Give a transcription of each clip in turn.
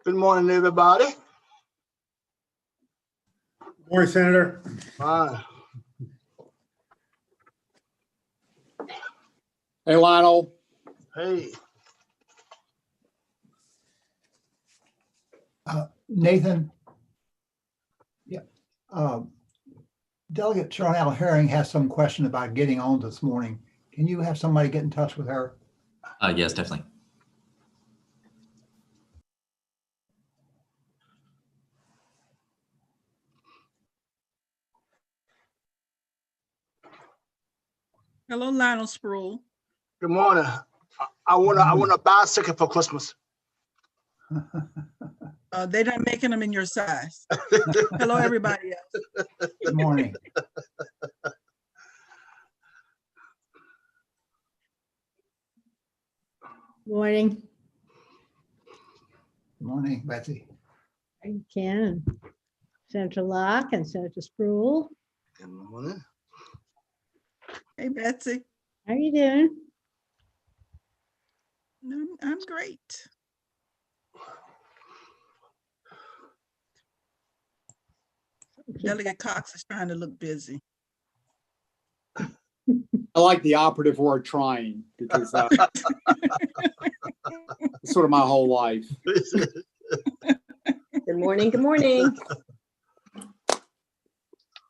Good morning, everybody. Good morning, Senator. Hi. Hey, Lionel. Hey. Nathan. Yeah. Delegate Charnel Herring has some question about getting on this morning. Can you have somebody get in touch with her? Yes, definitely. Hello, Lionel Sproul. Good morning. I want a bicycle for Christmas. They're not making them in your size. Hello, everybody else. Good morning. Morning. Good morning, Betsy. I can. Senator Locke and Senator Sproul. Good morning. Hey, Betsy. How are you doing? I'm great. Delegate Cox is trying to look busy. I like the operative word trying because it's sort of my whole life. Good morning. Good morning.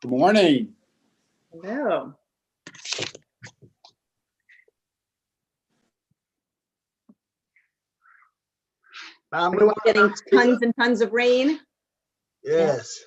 Good morning. Hello. Everyone getting tons and tons of rain. Yes.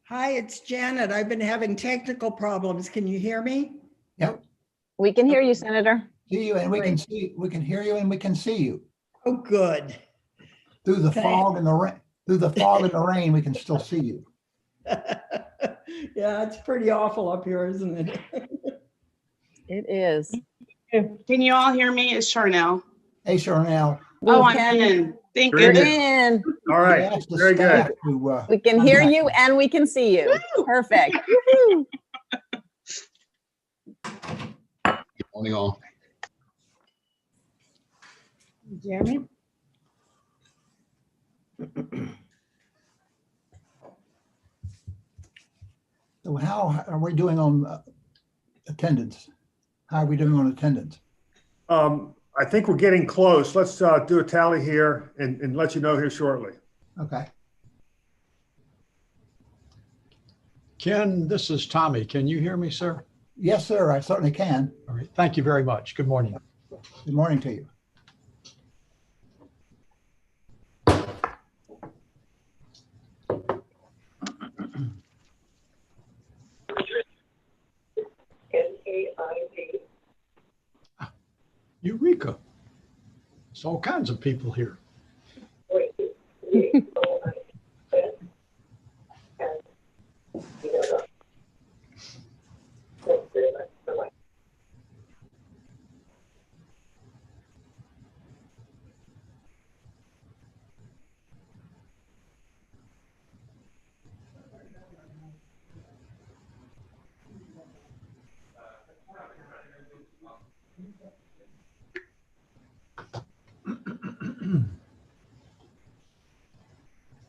Hi, it's Janet. I've been having technical problems. Can you hear me? Yep. We can hear you, Senator. See you, and we can see. We can hear you, and we can see you Oh, good. through the Okay. fog and the rain. Through the fog and the rain, we can still see you. Yeah, it's pretty awful up here, isn't it? It is. Can you all hear me? It's Charnel. Hey, Charnel. Oh, I'm can. in. Thank Very You're good. goodness. in. All We right. asked the Very good. staff to, We can hear contact you and we can see you. Perfect. Woohoo. Good morning, all. Jeremy? So how are we doing on attendance? How are we doing on attendance? I think we're getting close. Let's do a tally here and let you know here shortly. Okay. Ken, this is Tommy. Can you hear me, sir? Yes, sir. I certainly can. All right. Thank you very much. Good morning. Good morning to you. Eureka. There's all kinds of people here.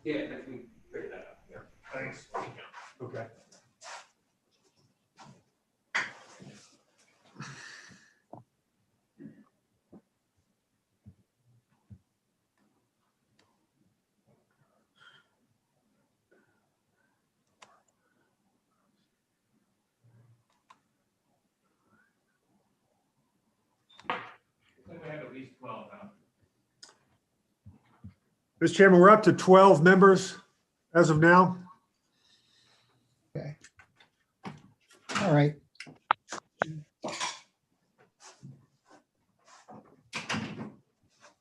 Yeah, I can figure that out. Yeah. Thanks. Okay. Mr. Chairman, we're up to 12 members as of now. Okay. All right.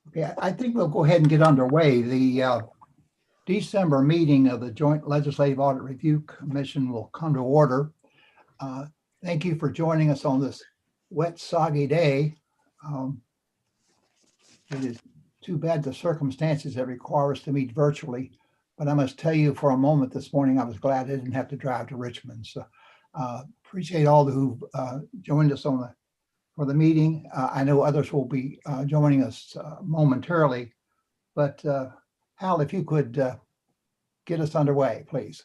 Okay, I think we'll go ahead and get underway. The December meeting of the Joint Legislative Audit Review Commission will come to order. Thank you for joining us on this wet, soggy day. It is too bad the circumstances that require us to meet virtually, but I must tell you for a moment this morning, I was glad I didn't have to drive to Richmond. So appreciate all who joined us for the meeting. I know others will be joining us momentarily, but Hal, if you could get us underway, please.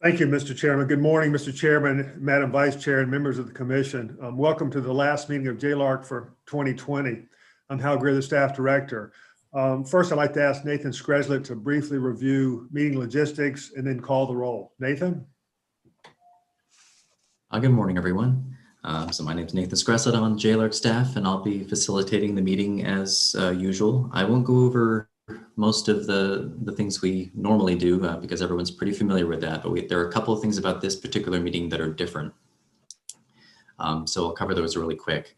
Thank you, Mr. Chairman. Good morning, Mr. Chairman, Madam Vice Chair, and members of the Commission. Welcome to the last meeting of JLARC for 2020. I'm Hal Greer, the Staff Director. First, I'd like to ask Nathan Skreslet to briefly review meeting logistics and then call the roll. Nathan? Good morning, everyone. So my name is Nathan Skreslet. I'm on the JLARC staff, and I'll be facilitating the meeting as usual. I won't go over most of the things we normally do because everyone's pretty familiar with that, but there are a couple of things about this particular meeting that are different. So I'll cover those really quick.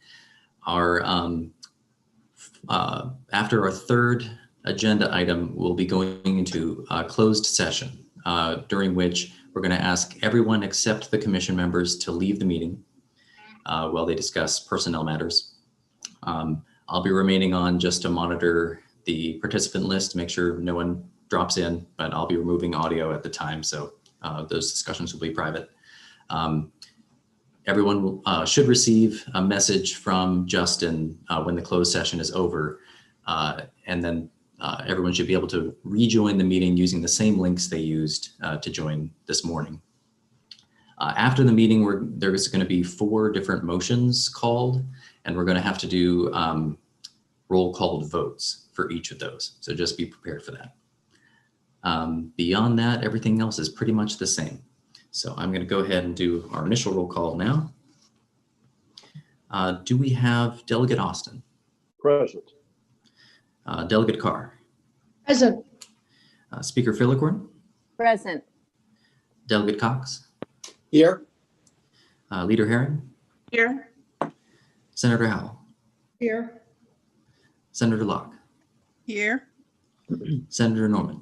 After our third agenda item, we'll be going into a closed session during which we're going to ask everyone except the commission members to leave the meeting while they discuss personnel matters. I'll be remaining on just to monitor the participant list to make sure no one drops in, but I'll be removing audio at the time, so those discussions will be private. Everyone should receive a message from Justin when the closed session is over, and then everyone should be able to rejoin the meeting using the same links they used to join this morning. After the meeting, there's going to be 4 different motions called, and we're going to have to do roll called votes for each of those. So just be prepared for that. Beyond that, everything else is pretty much the same. So I'm going to go ahead and do our initial roll call now. Do we have Delegate Austin? Present. Delegate Carr? Present. Speaker Fillicorn? Present. Delegate Cox? Here. Leader Herring? Here. Senator Howell? Here. Senator Locke? Here. Senator Norman?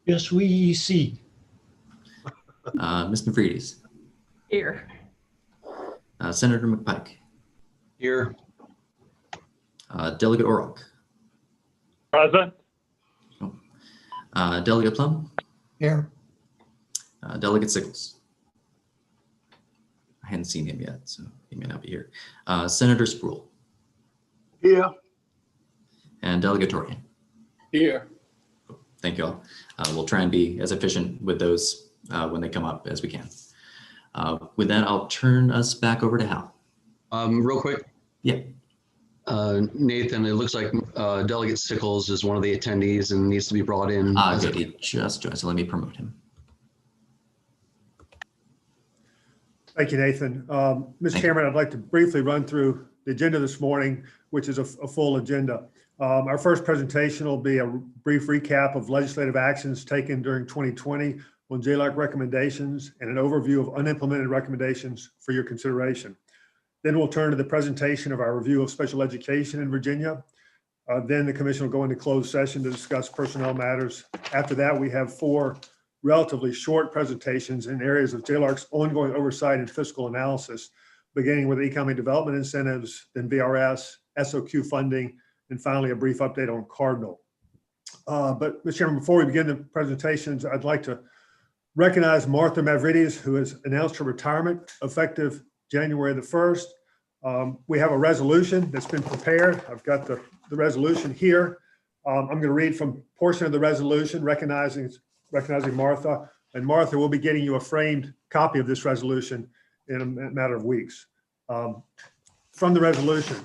Yes, we see. Ms. Navridis? Here. Senator McPike? Here. Delegate Orrock? Present. Delegate Plum? Here. Delegate Sickles? I hadn't seen him yet, so he may not be here. Senator Spruill? Here. And Delegate Torian? Here. Thank you all. We'll try and be as efficient with those when they come up as we can. With that, I'll turn us back over to Hal. Real quick. Yeah. Nathan, it looks like Delegate Sickles is one of the attendees and needs to be brought in. Good. He just joined, so let me promote him. Thank you, Nathan. Mr. Chairman, I'd like to briefly run through the agenda this morning, which is a full agenda. Our first presentation will be a brief recap of legislative actions taken during 2020 on JLARC recommendations and an overview of unimplemented recommendations for your consideration. Then we'll turn to the presentation of our review of special education in Virginia. Then the commission will go into closed session to discuss personnel matters. After that, we have 4 relatively short presentations in areas of JLARC's ongoing oversight and fiscal analysis, beginning with economic development incentives, then VRS, SOQ funding, and finally a brief update on Cardinal. But Mr. Chairman, before we begin the presentations, I'd like to recognize Martha Mavridis, who has announced her retirement effective January the 1st. We have a resolution that's been prepared. I've got the resolution here. I'm going to read from a portion of the resolution recognizing Martha. And Martha will be getting you a framed copy of this resolution in a matter of weeks. From the resolution.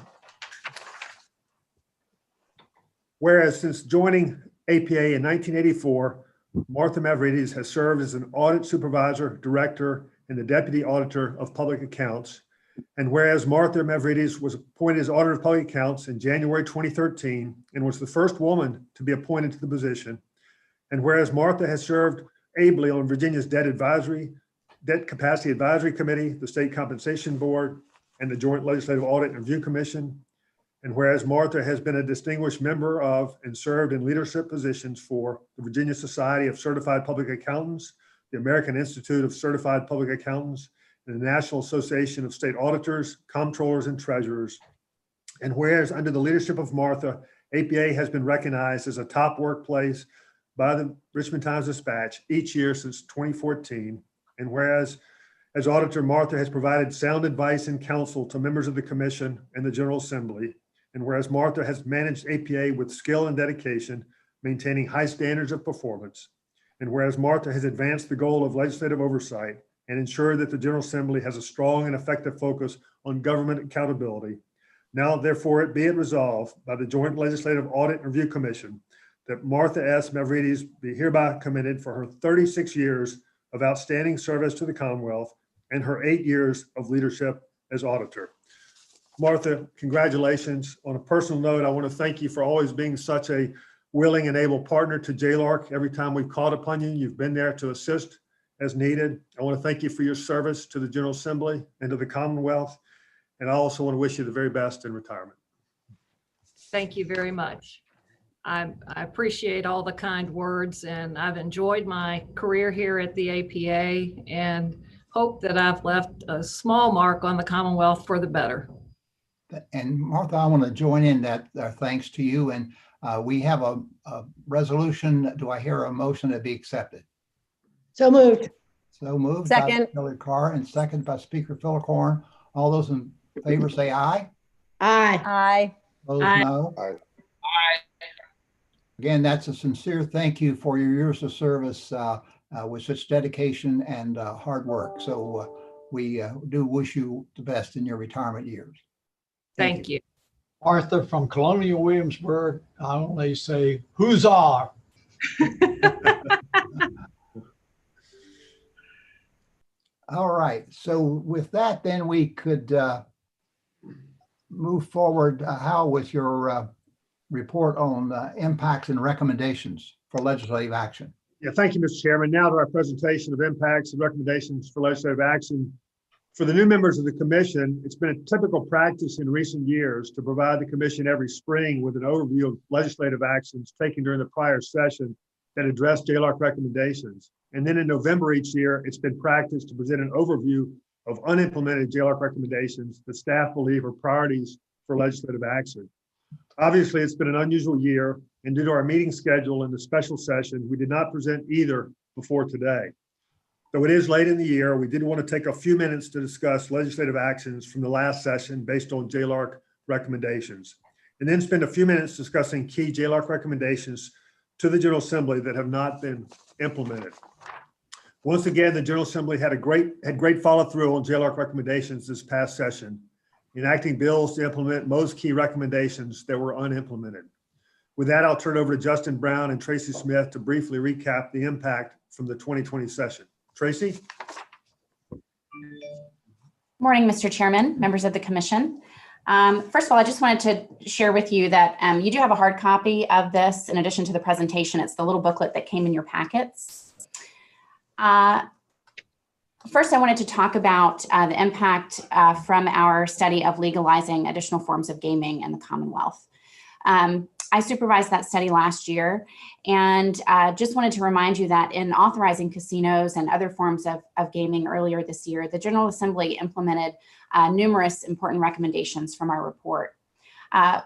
Whereas since joining APA in 1984, Martha Mavridis has served as an audit supervisor, director, and the deputy auditor of public accounts. And whereas Martha Mavridis was appointed as auditor of public accounts in January 2013 and was the first woman to be appointed to the position. And whereas Martha has served ably on Virginia's Debt Capacity Advisory Committee, the State Compensation Board, and the Joint Legislative Audit and Review Commission. And whereas Martha has been a distinguished member of and served in leadership positions for the Virginia Society of Certified Public Accountants, the American Institute of Certified Public Accountants, and the National Association of State Auditors, Comptrollers, and Treasurers. And whereas under the leadership of Martha, APA has been recognized as a top workplace by the Richmond Times-Dispatch each year since 2014. And whereas as auditor, Martha has provided sound advice and counsel to members of the commission and the General Assembly. And whereas Martha has managed APA with skill and dedication, maintaining high standards of performance. And whereas Martha has advanced the goal of legislative oversight and ensured that the General Assembly has a strong and effective focus on government accountability. Now, therefore, be it resolved by the Joint Legislative Audit and Review Commission that Martha S. Mavridis be hereby commended for her 36 years of outstanding service to the Commonwealth and her 8 years of leadership as auditor. Martha, congratulations. On a personal note, I want to thank you for always being such a willing and able partner to JLARC. Every time we've called upon you, you've been there to assist as needed. I want to thank you for your service to the General Assembly and to the Commonwealth. And I also want to wish you the very best in retirement. Thank you very much. I appreciate all the kind words, and I've enjoyed my career here at the APA and hope that I've left a small mark on the Commonwealth for the better. And Martha, I want to join in that thanks to you. And we have a resolution. Do I hear a motion to be accepted? So moved. So moved. Second. By Kelly Carr and second by Speaker Phillicorn. All those in favor say aye. Aye. Aye. Opposed, Aye. no. Again, that's a sincere thank you for your years of service with such dedication and hard work. So we do wish you the best in your retirement years. Thank you. Arthur from Colonial Williamsburg, I only say, huzzah. All right. So with that, then we could move forward. Hal, with your report on impacts and recommendations for legislative action. Yeah, thank you, Mr. Chairman. Now to our presentation of impacts and recommendations for legislative action. For the new members of the commission, it's been a typical practice in recent years to provide the commission every spring with an overview of legislative actions taken during the prior session that address JLARC recommendations. And then in November each year, it's been practiced to present an overview of unimplemented JLARC recommendations that staff believe are priorities for legislative action. Obviously, it's been an unusual year, and due to our meeting schedule and the special session, we did not present either before today. Though it is late in the year, we did want to take a few minutes to discuss legislative actions from the last session based on JLARC recommendations, and then spend a few minutes discussing key JLARC recommendations to the General Assembly that have not been implemented. Once again, the General Assembly had great follow-through on JLARC recommendations this past session, enacting bills to implement most key recommendations that were unimplemented. With that, I'll turn it over to Justin Brown and Tracy Smith to briefly recap the impact from the 2020 session. Tracy? Morning, Mr. Chairman, members of the commission. First of all, I just wanted to share with you that you do have a hard copy of this in addition to the presentation. It's the little booklet that came in your packets. First, I wanted to talk about the impact from our study of legalizing additional forms of gaming in the Commonwealth. I supervised that study last year, and just wanted to remind you that in authorizing casinos and other forms of gaming earlier this year, the General Assembly implemented numerous important recommendations from our report.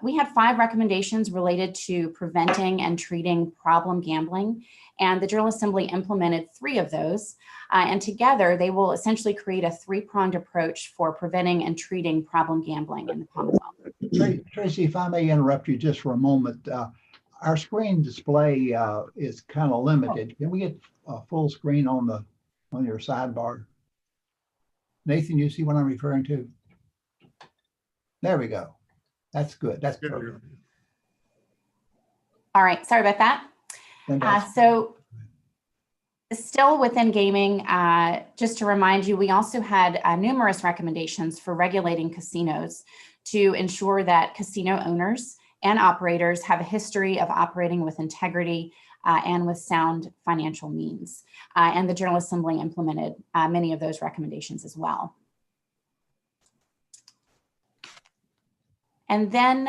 We had 5 recommendations related to preventing and treating problem gambling, and the General Assembly implemented 3 of those. And together, they will essentially create a 3-pronged approach for preventing and treating problem gambling in the Commonwealth. Tracy, if I may interrupt you just for a moment, our screen display is kind of limited. Can we get a full screen on your sidebar? Nathan, you see what I'm referring to? There we go. That's good. That's perfect. All right, sorry about that. So still within gaming, just to remind you, we also had numerous recommendations for regulating casinos to ensure that casino owners and operators have a history of operating with integrity and with sound financial means. And the General Assembly implemented many of those recommendations as well. And then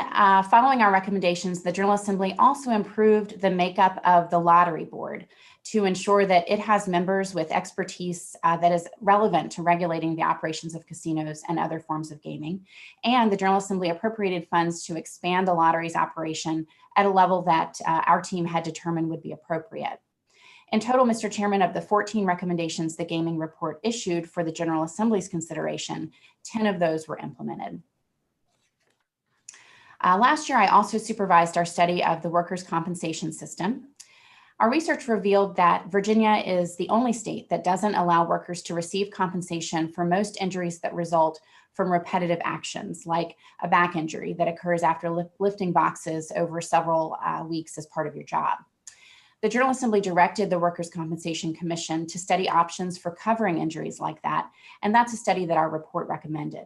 following our recommendations, the General Assembly also improved the makeup of the lottery board to ensure that it has members with expertise that is relevant to regulating the operations of casinos and other forms of gaming. And the General Assembly appropriated funds to expand the lottery's operation at a level that our team had determined would be appropriate. In total, Mr. Chairman, of the 14 recommendations the gaming report issued for the General Assembly's consideration, 10 of those were implemented. Last year, I also supervised our study of the workers' compensation system. Our research revealed that Virginia is the only state that doesn't allow workers to receive compensation for most injuries that result from repetitive actions, like a back injury that occurs after lifting boxes over several weeks as part of your job. The General Assembly directed the Workers' Compensation Commission to study options for covering injuries like that, and that's a study that our report recommended.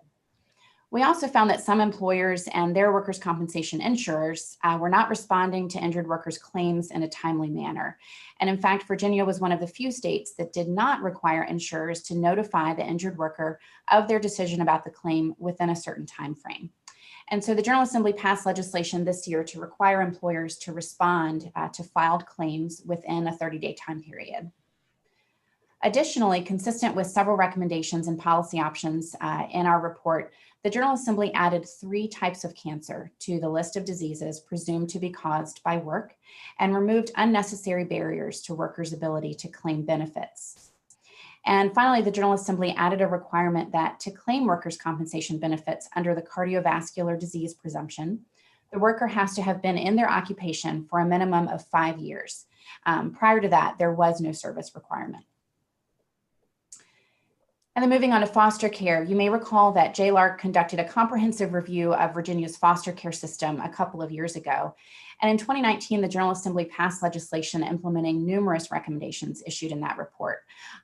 We also found that some employers and their workers' compensation insurers were not responding to injured workers' claims in a timely manner. And in fact, Virginia was one of the few states that did not require insurers to notify the injured worker of their decision about the claim within a certain time frame. And so the General Assembly passed legislation this year to require employers to respond to filed claims within a 30-day time period. Additionally, consistent with several recommendations and policy options in our report, the General Assembly added 3 types of cancer to the list of diseases presumed to be caused by work and removed unnecessary barriers to workers' ability to claim benefits. And finally, the General Assembly added a requirement that to claim workers' compensation benefits under the cardiovascular disease presumption, the worker has to have been in their occupation for a minimum of 5 years. Prior to that, there was no service requirement. And then moving on to foster care, you may recall that JLARC conducted a comprehensive review of Virginia's foster care system a couple of years ago. And in 2019, the General Assembly passed legislation implementing numerous recommendations issued in that report.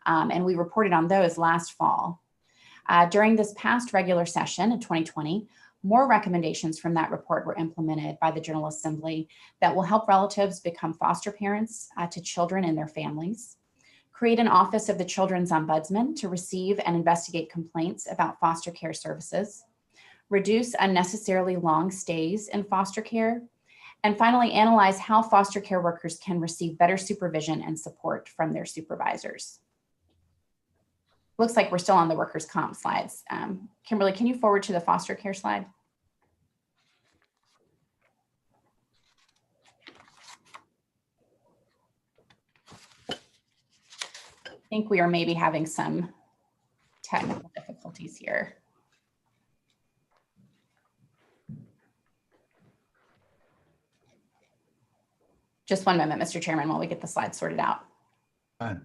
And we reported on those last fall. During this past regular session in 2020, more recommendations from that report were implemented by the General Assembly that will help relatives become foster parents to children and their families, create an Office of the Children's Ombudsman to receive and investigate complaints about foster care services, reduce unnecessarily long stays in foster care, and finally analyze how foster care workers can receive better supervision and support from their supervisors. Looks like we're still on the workers' comp slides. Kimberly, can you forward to the foster care slide? I think we are maybe having some technical difficulties here. Just one moment, Mr. Chairman, while we get the slides sorted out. Fine.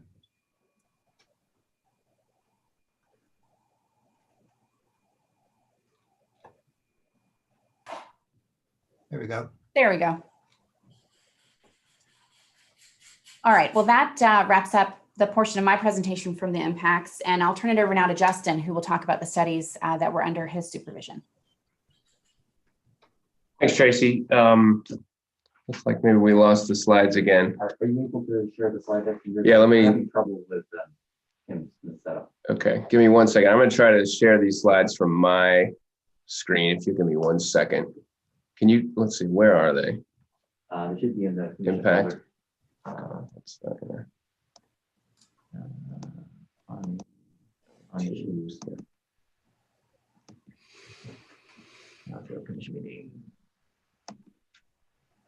There we go. There we go. All right, well, that wraps up the portion of my presentation from the impacts, and I'll turn it over now to Justin, who will talk about the studies that were under his supervision. Thanks, Tracy. Looks like maybe we lost the slides again. Are you able to share the slide deck? Yeah, let me. I'm having trouble with the setup. Okay, give me 1 second. I'm going to try to share these slides from my screen. If you give me 1 second. Can you, let's see, where are they? It should be in the impact. That's not gonna, on issues. Commission meeting.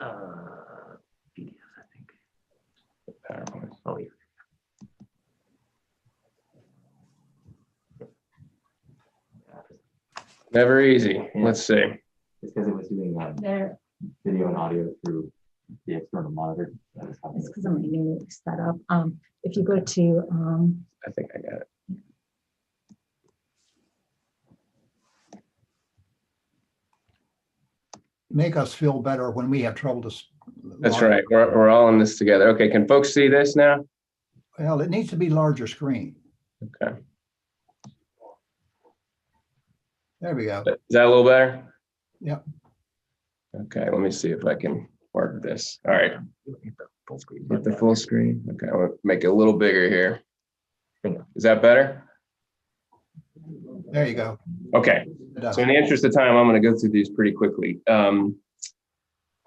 PDF, I think. PowerPoint. Oh, yeah. Never easy. Let's see. It's because it was doing video and audio through the external monitor. It's because I'm going to set up. If you go to, I think I got it. Make us feel better when we have trouble to. That's right. We're all in this together. Okay, can folks see this now? Well, it needs to be larger screen. Okay. There we go. Is that a little better? Yep. Okay, let me see if I can work this. All right. Hit the full screen. Okay, I'm gonna make it a little bigger here. Is that better? There you go. Okay. So in the interest of time, I'm going to go through these pretty quickly. And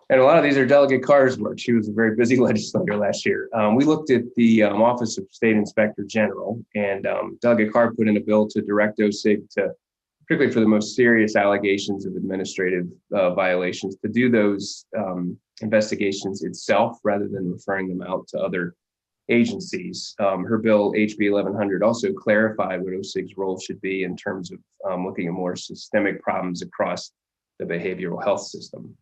a lot of these are Delegate Carr's work. She was a very busy legislator last year. We looked at the Office of State Inspector General, and Delegate Carr put in a bill to direct OSIG to, particularly for the most serious allegations of administrative violations, to do those investigations itself rather than referring them out to other agencies. Her bill, HB 1100, also clarified what OSIG's role should be in terms of looking at more systemic problems across the behavioral health system.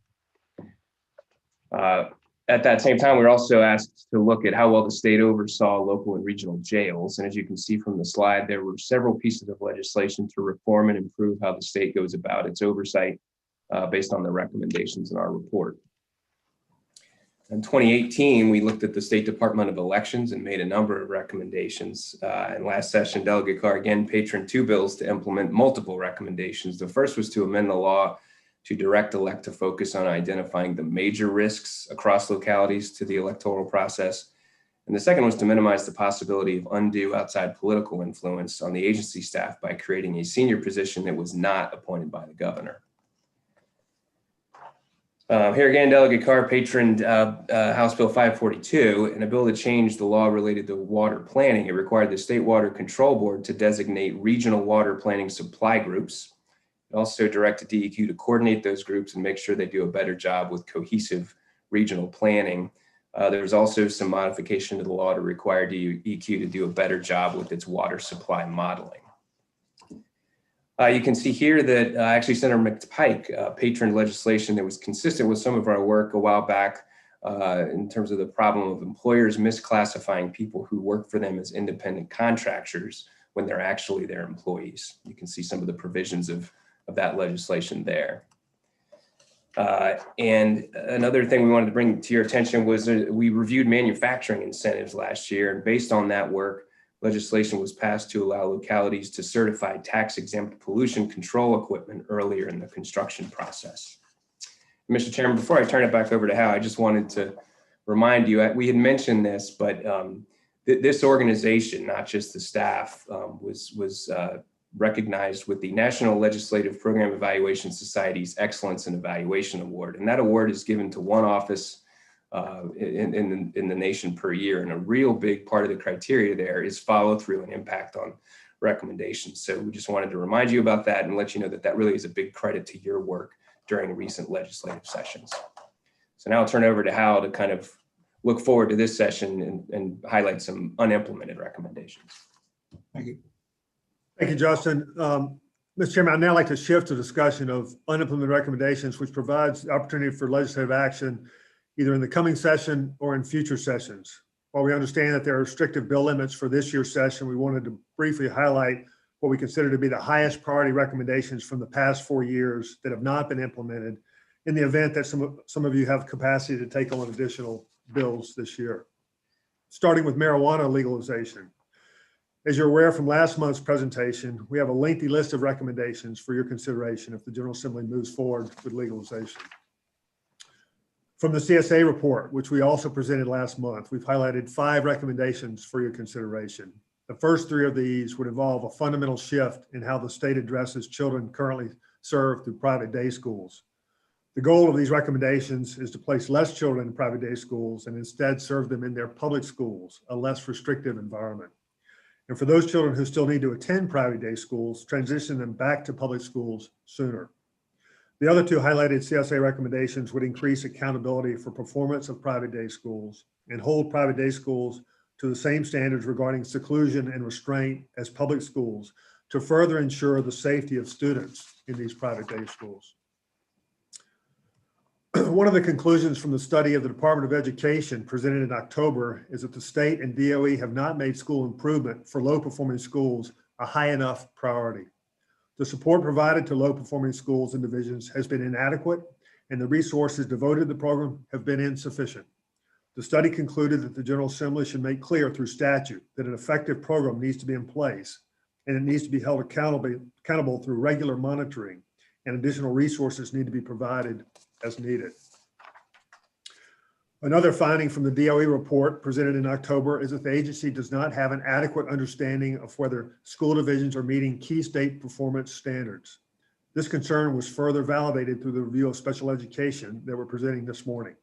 At that same time, we were also asked to look at how well the state oversaw local and regional jails. And as you can see from the slide, there were several pieces of legislation to reform and improve how the state goes about its oversight based on the recommendations in our report. In 2018, we looked at the State Department of Elections and made a number of recommendations. And last session, Delegate Carr again patroned 2 bills to implement multiple recommendations. The first was to amend the law to direct elect to focus on identifying the major risks across localities to the electoral process. And the second was to minimize the possibility of undue outside political influence on the agency staff by creating a senior position that was not appointed by the governor. Here again, Delegate Carr patroned House Bill 542, and a bill that changed the law related to water planning. It required the State Water Control Board to designate regional water planning supply groups. It also directed DEQ to coordinate those groups and make sure they do a better job with cohesive regional planning. There was also some modification to the law to require DEQ to do a better job with its water supply modeling. You can see here that actually Senator McPike patroned legislation that was consistent with some of our work a while back in terms of the problem of employers misclassifying people who work for them as independent contractors when they're actually their employees. You can see some of the provisions of that legislation there. And another thing we wanted to bring to your attention was we reviewed manufacturing incentives last year, and based on that work, legislation was passed to allow localities to certify tax-exempt pollution control equipment earlier in the construction process. Mr. Chairman, before I turn it back over to Hal, I just wanted to remind you, we had mentioned this, but this organization, not just the staff, was recognized with the National Legislative Program Evaluation Society's Excellence in Evaluation Award. And that award is given to one office in the nation per year. And a real big part of the criteria there is follow through and impact on recommendations. So we just wanted to remind you about that and let you know that that really is a big credit to your work during recent legislative sessions. So now I'll turn it over to Hal to kind of look forward to this session and highlight some unimplemented recommendations. Thank you. Thank you, Justin. Mr. Chairman, I'd now like to shift to discussion of unimplemented recommendations, which provides the opportunity for legislative action either in the coming session or in future sessions. While we understand that there are restrictive bill limits for this year's session, we wanted to briefly highlight what we consider to be the highest priority recommendations from the past 4 years that have not been implemented in the event that some of you have capacity to take on additional bills this year. Starting with marijuana legalization. As you're aware from last month's presentation, we have a lengthy list of recommendations for your consideration if the General Assembly moves forward with legalization. From the CSA report, which we also presented last month, we've highlighted 5 recommendations for your consideration. The first 3 of these would involve a fundamental shift in how the state addresses children currently served through private day schools. The goal of these recommendations is to place less children in private day schools and instead serve them in their public schools, a less restrictive environment. And for those children who still need to attend private day schools, transition them back to public schools sooner. The other 2 highlighted CSA recommendations would increase accountability for performance of private day schools and hold private day schools to the same standards regarding seclusion and restraint as public schools to further ensure the safety of students in these private day schools. One of the conclusions from the study of the Department of Education presented in October is that the state and DOE have not made school improvement for low-performing schools a high enough priority. The support provided to low-performing schools and divisions has been inadequate, and the resources devoted to the program have been insufficient. The study concluded that the General Assembly should make clear through statute that an effective program needs to be in place, and it needs to be held accountable through regular monitoring, and additional resources need to be provided as needed. Another finding from the DOE report presented in October is that the agency does not have an adequate understanding of whether school divisions are meeting key state performance standards. This concern was further validated through the review of special education that we're presenting this morning.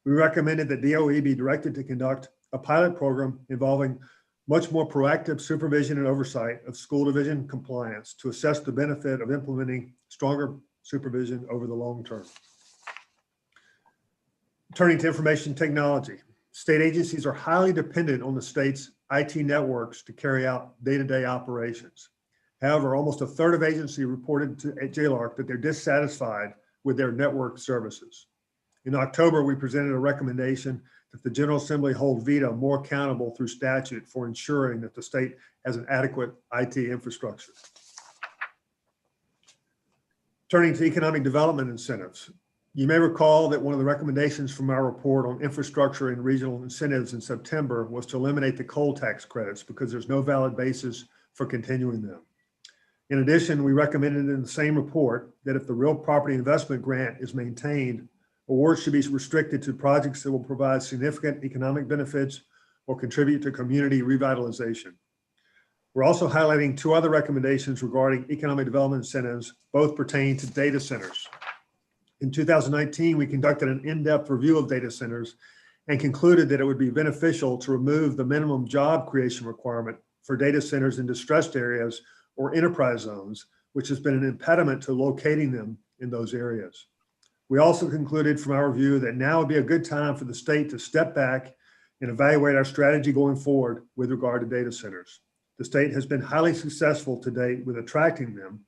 We recommended that DOE be directed to conduct a pilot program involving much more proactive supervision and oversight of school division compliance to assess the benefit of implementing stronger supervision over the long term. Turning to information technology, state agencies are highly dependent on the state's IT networks to carry out day-to-day operations. However, almost a third of agencies reported at JLARC that they're dissatisfied with their network services. In October, we presented a recommendation that the General Assembly hold VETA more accountable through statute for ensuring that the state has an adequate IT infrastructure. Turning to economic development incentives. You may recall that one of the recommendations from our report on infrastructure and regional incentives in September was to eliminate the coal tax credits because there's no valid basis for continuing them. In addition, we recommended in the same report that if the real property investment grant is maintained, awards should be restricted to projects that will provide significant economic benefits or contribute to community revitalization. We're also highlighting two other recommendations regarding economic development incentives, both pertain to data centers. In 2019, we conducted an in-depth review of data centers and concluded that it would be beneficial to remove the minimum job creation requirement for data centers in distressed areas or enterprise zones, which has been an impediment to locating them in those areas. We also concluded from our review that now would be a good time for the state to step back and evaluate our strategy going forward with regard to data centers. The state has been highly successful to date with attracting them,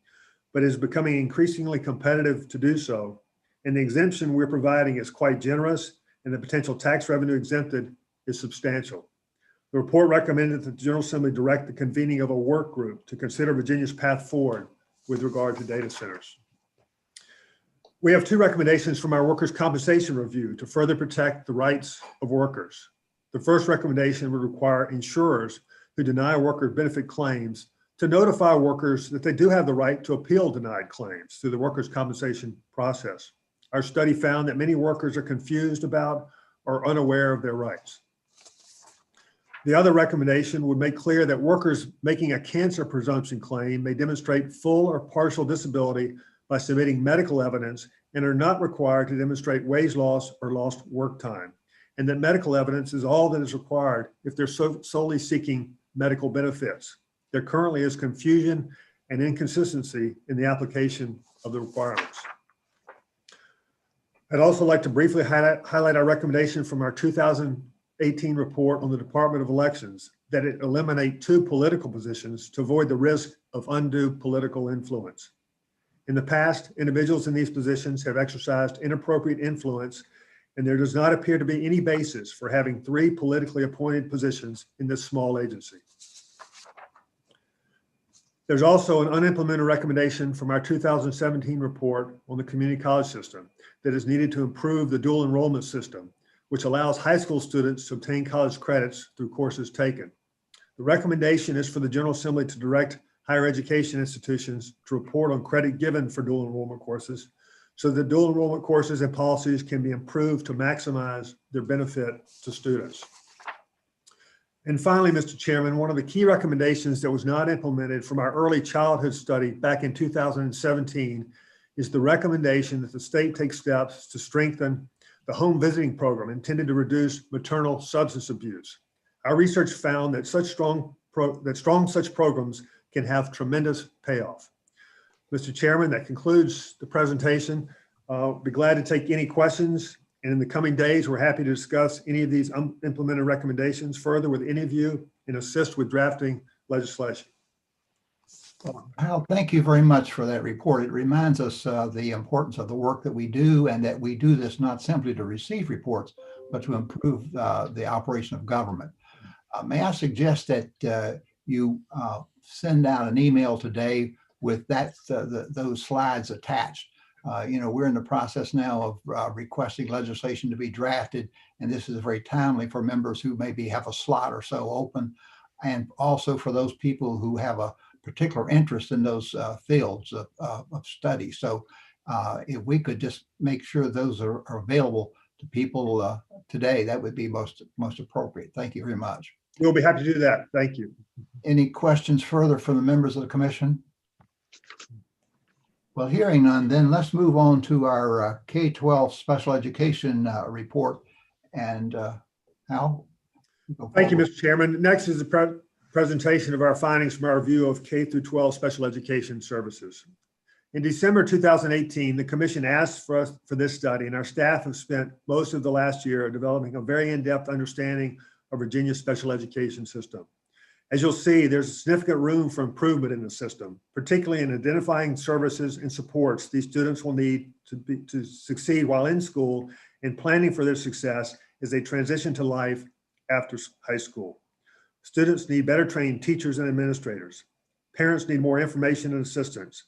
but is becoming increasingly competitive to do so. And the exemption we're providing is quite generous, and the potential tax revenue exempted is substantial. The report recommended that the General Assembly direct the convening of a work group to consider Virginia's path forward with regard to data centers. We have two recommendations from our workers' compensation review to further protect the rights of workers. The first recommendation would require insurers who deny worker benefit claims to notify workers that they do have the right to appeal denied claims through the workers' compensation process. Our study found that many workers are confused about or unaware of their rights. The other recommendation would make clear that workers making a cancer presumption claim may demonstrate full or partial disability by submitting medical evidence and are not required to demonstrate wage loss or lost work time, and that medical evidence is all that is required if they're solely seeking medical benefits. There currently is confusion and inconsistency in the application of the requirements. I'd also like to briefly highlight our recommendation from our 2018 report on the Department of Elections that it eliminate 2 political positions to avoid the risk of undue political influence. In the past, individuals in these positions have exercised inappropriate influence, and there does not appear to be any basis for having 3 politically appointed positions in this small agency. There's also an unimplemented recommendation from our 2017 report on the community college system that is needed to improve the dual enrollment system, which allows high school students to obtain college credits through courses taken. The recommendation is for the General Assembly to direct higher education institutions to report on credit given for dual enrollment courses so that dual enrollment courses and policies can be improved to maximize their benefit to students. And finally, Mr. Chairman, one of the key recommendations that was not implemented from our early childhood study back in 2017 is the recommendation that the state take steps to strengthen the home visiting program intended to reduce maternal substance abuse. Our research found that strong such programs can have tremendous payoff. Mr. Chairman, that concludes the presentation. I'll be glad to take any questions. And in the coming days, we're happy to discuss any of these implemented recommendations further with any of you and assist with drafting legislation. Hal, thank you very much for that report. It reminds us the importance of the work that we do, and that we do this not simply to receive reports, but to improve the operation of government. May I suggest that you send out an email today with those slides attached? We're in the process now of requesting legislation to be drafted, and this is very timely for members who maybe have a slot or so open, and also for those people who have a particular interest in those fields of study. So if we could just make sure those are available to people today, that would be most appropriate. Thank you very much. We'll be happy to do that. Thank you. Any questions further from the members of the commission? Well, hearing none, then let's move on to our K-12 special education report. And Hal? Thank you, Mr. Chairman. Next is the presentation of our findings from our review of K through 12 special education services. In December 2018, the commission asked for this study, and our staff have spent most of the last year developing a very in-depth understanding of Virginia's special education system. As you'll see, there's significant room for improvement in the system, particularly in identifying services and supports these students will need to succeed while in school, and planning for their success as they transition to life after high school. Students need better trained teachers and administrators. Parents need more information and assistance.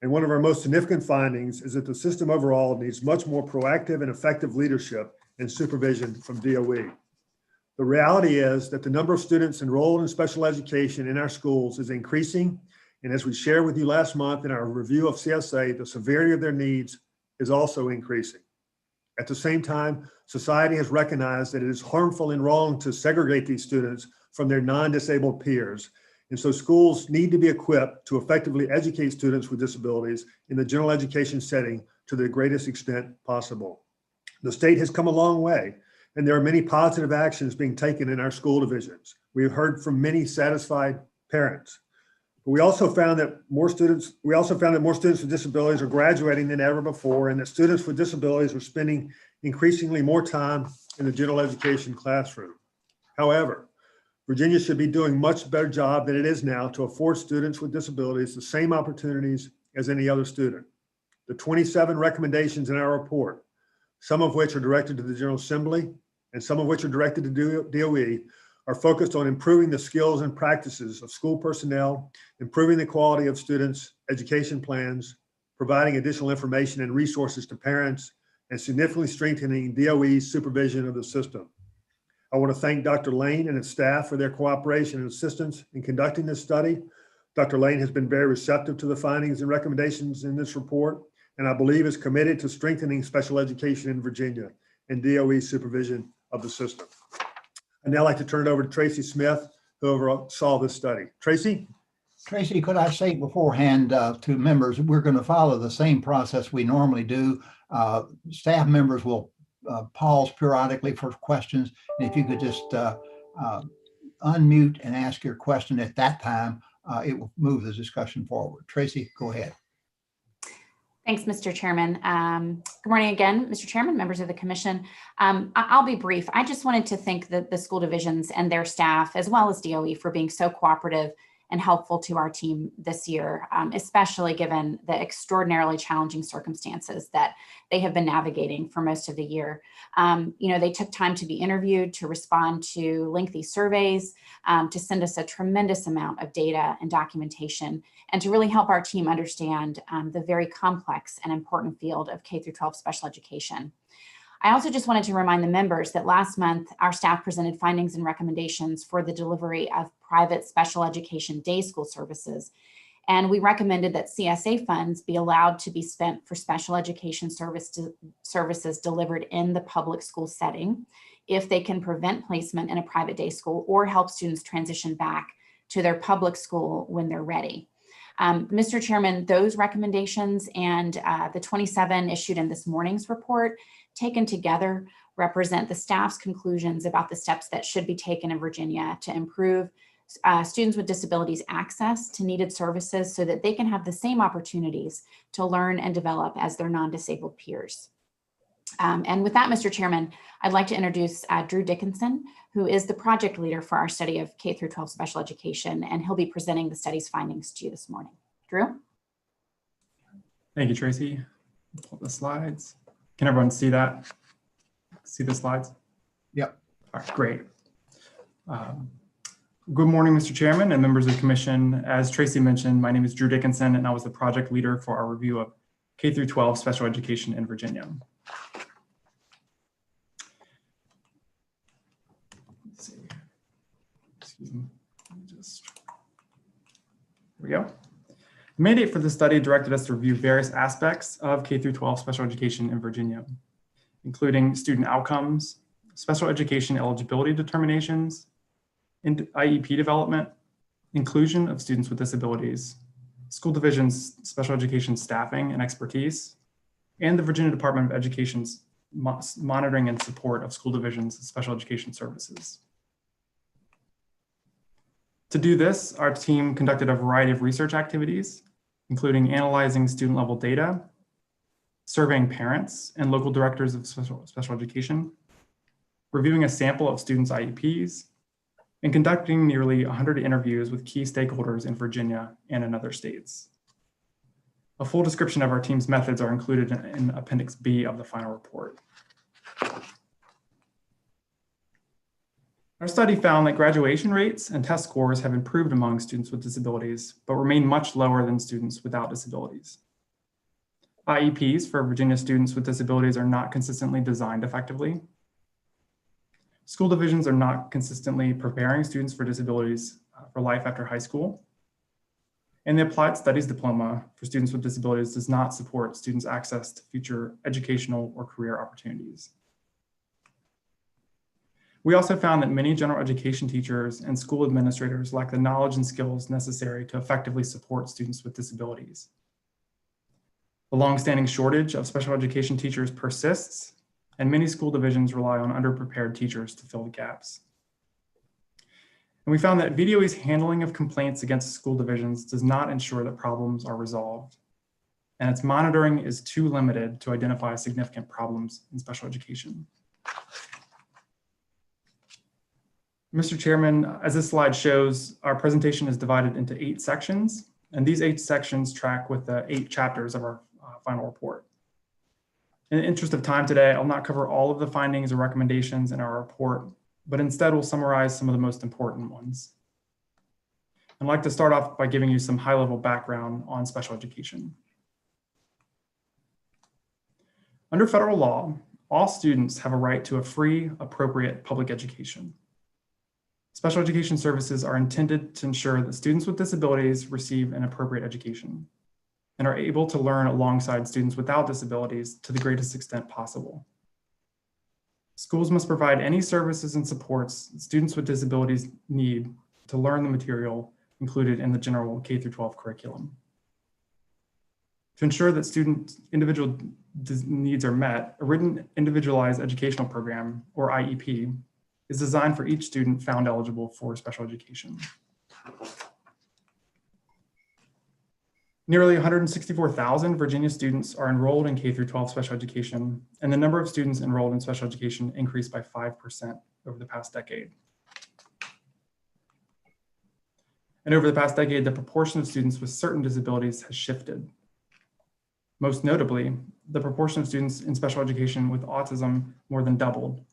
And one of our most significant findings is that the system overall needs much more proactive and effective leadership and supervision from DOE. The reality is that the number of students enrolled in special education in our schools is increasing. And as we shared with you last month in our review of CSA, the severity of their needs is also increasing. At the same time, society has recognized that it is harmful and wrong to segregate these students from their non-disabled peers. And so schools need to be equipped to effectively educate students with disabilities in the general education setting to the greatest extent possible. The state has come a long way, and there are many positive actions being taken in our school divisions. We have heard from many satisfied parents. But we also found that more students with disabilities are graduating than ever before, and that students with disabilities are spending increasingly more time in the general education classroom. However, Virginia should be doing a much better job than it is now to afford students with disabilities the same opportunities as any other student. The 27 recommendations in our report, some of which are directed to the General Assembly and some of which are directed to DOE, are focused on improving the skills and practices of school personnel, improving the quality of students' education plans, providing additional information and resources to parents, and significantly strengthening DOE's supervision of the system. I want to thank Dr. Lane and his staff for their cooperation and assistance in conducting this study. Dr. Lane has been very receptive to the findings and recommendations in this report, and I believe is committed to strengthening special education in Virginia and DOE's supervision of the system. I'd now like to turn it over to Tracy Smith, who oversaw this study. Tracy? Tracy, could I say beforehand to members, we're going to follow the same process we normally do. Staff members will pause periodically for questions. And if you could just unmute and ask your question at that time, it will move the discussion forward. Tracy, go ahead. Thanks, Mr. Chairman. Good morning again, Mr. Chairman, members of the commission. I'll be brief. I just wanted to thank the school divisions and their staff, as well as DOE, for being so cooperative and helpful to our team this year, especially given the extraordinarily challenging circumstances that they have been navigating for most of the year. They took time to be interviewed, to respond to lengthy surveys, to send us a tremendous amount of data and documentation, and to really help our team understand the very complex and important field of K-12 special education. I also just wanted to remind the members that last month, our staff presented findings and recommendations for the delivery of private special education day school services. And we recommended that CSA funds be allowed to be spent for special education services delivered in the public school setting if they can prevent placement in a private day school or help students transition back to their public school when they're ready. Mr. Chairman, those recommendations and the 27 issued in this morning's report taken together represent the staff's conclusions about the steps that should be taken in Virginia to improve students with disabilities access to needed services so that they can have the same opportunities to learn and develop as their non-disabled peers. And with that, Mr. Chairman, I'd like to introduce Drew Dickinson, who is the project leader for our study of K through 12 special education, and he'll be presenting the study's findings to you this morning. Drew? Thank you, Tracy. Pull the slides. Can everyone see that? See the slides? Yep. All right, great. Good morning, Mr. Chairman and members of the commission. As Tracy mentioned, my name is Drew Dickinson, and I was the project leader for our review of K through 12 special education in Virginia. Let's see. Excuse me. Here we go. The mandate for the study directed us to review various aspects of K through 12 special education in Virginia, including student outcomes, special education eligibility determinations, IEP development, inclusion of students with disabilities, school division's special education staffing and expertise, and the Virginia Department of Education's monitoring and support of school divisions' special education services. To do this, our team conducted a variety of research activities, including analyzing student level data, surveying parents and local directors of special education, reviewing a sample of students' IEPs, and conducting nearly 100 interviews with key stakeholders in Virginia and in other states. A full description of our team's methods are included in Appendix B of the final report. Our study found that graduation rates and test scores have improved among students with disabilities, but remain much lower than students without disabilities. IEPs for Virginia students with disabilities are not consistently designed effectively. School divisions are not consistently preparing students for disabilities for life after high school. And the Applied Studies Diploma for students with disabilities does not support students' access to future educational or career opportunities. We also found that many general education teachers and school administrators lack the knowledge and skills necessary to effectively support students with disabilities. The longstanding shortage of special education teachers persists, and many school divisions rely on underprepared teachers to fill the gaps. And we found that VDOE's handling of complaints against school divisions does not ensure that problems are resolved, and its monitoring is too limited to identify significant problems in special education. Mr. Chairman, as this slide shows, our presentation is divided into 8 sections, and these 8 sections track with the 8 chapters of our final report. In the interest of time today, I'll not cover all of the findings or recommendations in our report, but instead we'll summarize some of the most important ones. I'd like to start off by giving you some high-level background on special education. Under federal law, all students have a right to a free, appropriate public education. Special education services are intended to ensure that students with disabilities receive an appropriate education and are able to learn alongside students without disabilities to the greatest extent possible. Schools must provide any services and supports students with disabilities need to learn the material included in the general K-12 curriculum. To ensure that student individual needs are met, a written individualized educational program, or IEP, is designed for each student found eligible for special education. Nearly 164,000 Virginia students are enrolled in K-12 special education, and the number of students enrolled in special education increased by 5% over the past decade. And over the past decade, the proportion of students with certain disabilities has shifted. Most notably, the proportion of students in special education with autism more than doubled.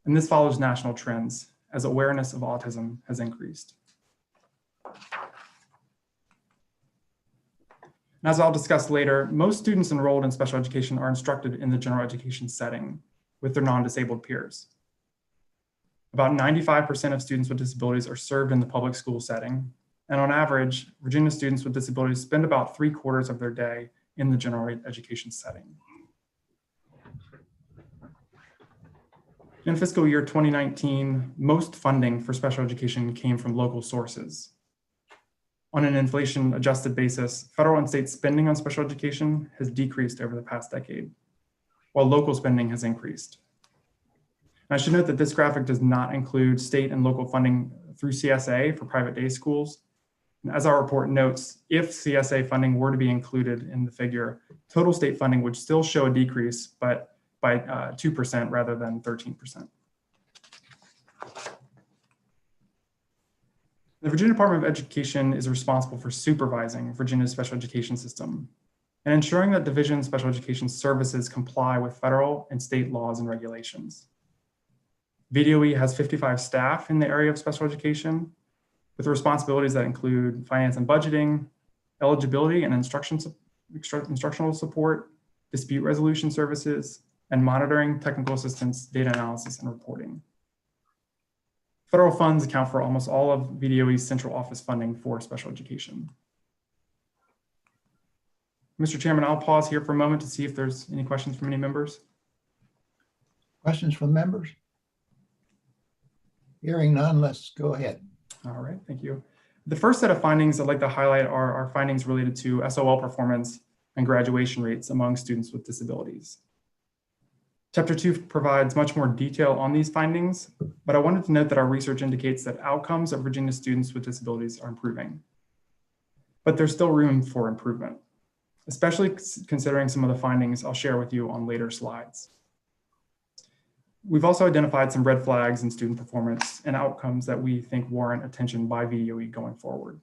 And this follows national trends as awareness of autism has increased. And as I'll discuss later, most students enrolled in special education are instructed in the general education setting with their non-disabled peers. About 95% of students with disabilities are served in the public school setting. And on average, Virginia students with disabilities spend about 3/4 of their day in the general education setting. In fiscal year 2019, most funding for special education came from local sources. On an inflation-adjusted basis, federal and state spending on special education has decreased over the past decade, while local spending has increased. And I should note that this graphic does not include state and local funding through CSA for private day schools. And as our report notes, if CSA funding were to be included in the figure, total state funding would still show a decrease, but by 2% rather than 13%. The Virginia Department of Education is responsible for supervising Virginia's special education system and ensuring that Division of Special Education Services comply with federal and state laws and regulations. VDOE has 55 staff in the area of special education with responsibilities that include finance and budgeting, eligibility and instructional support, dispute resolution services, and monitoring, technical assistance, data analysis, and reporting. Federal funds account for almost all of VDOE's central office funding for special education. Mr. Chairman, I'll pause here for a moment to see if there's any questions from any members. Questions from members? Hearing none, let's go ahead. All right, thank you. The first set of findings I'd like to highlight are our findings related to SOL performance and graduation rates among students with disabilities. Chapter 2 provides much more detail on these findings, but I wanted to note that our research indicates that outcomes of Virginia students with disabilities are improving. But there's still room for improvement, especially considering some of the findings I'll share with you on later slides. We've also identified some red flags in student performance and outcomes that we think warrant attention by VDOE going forward.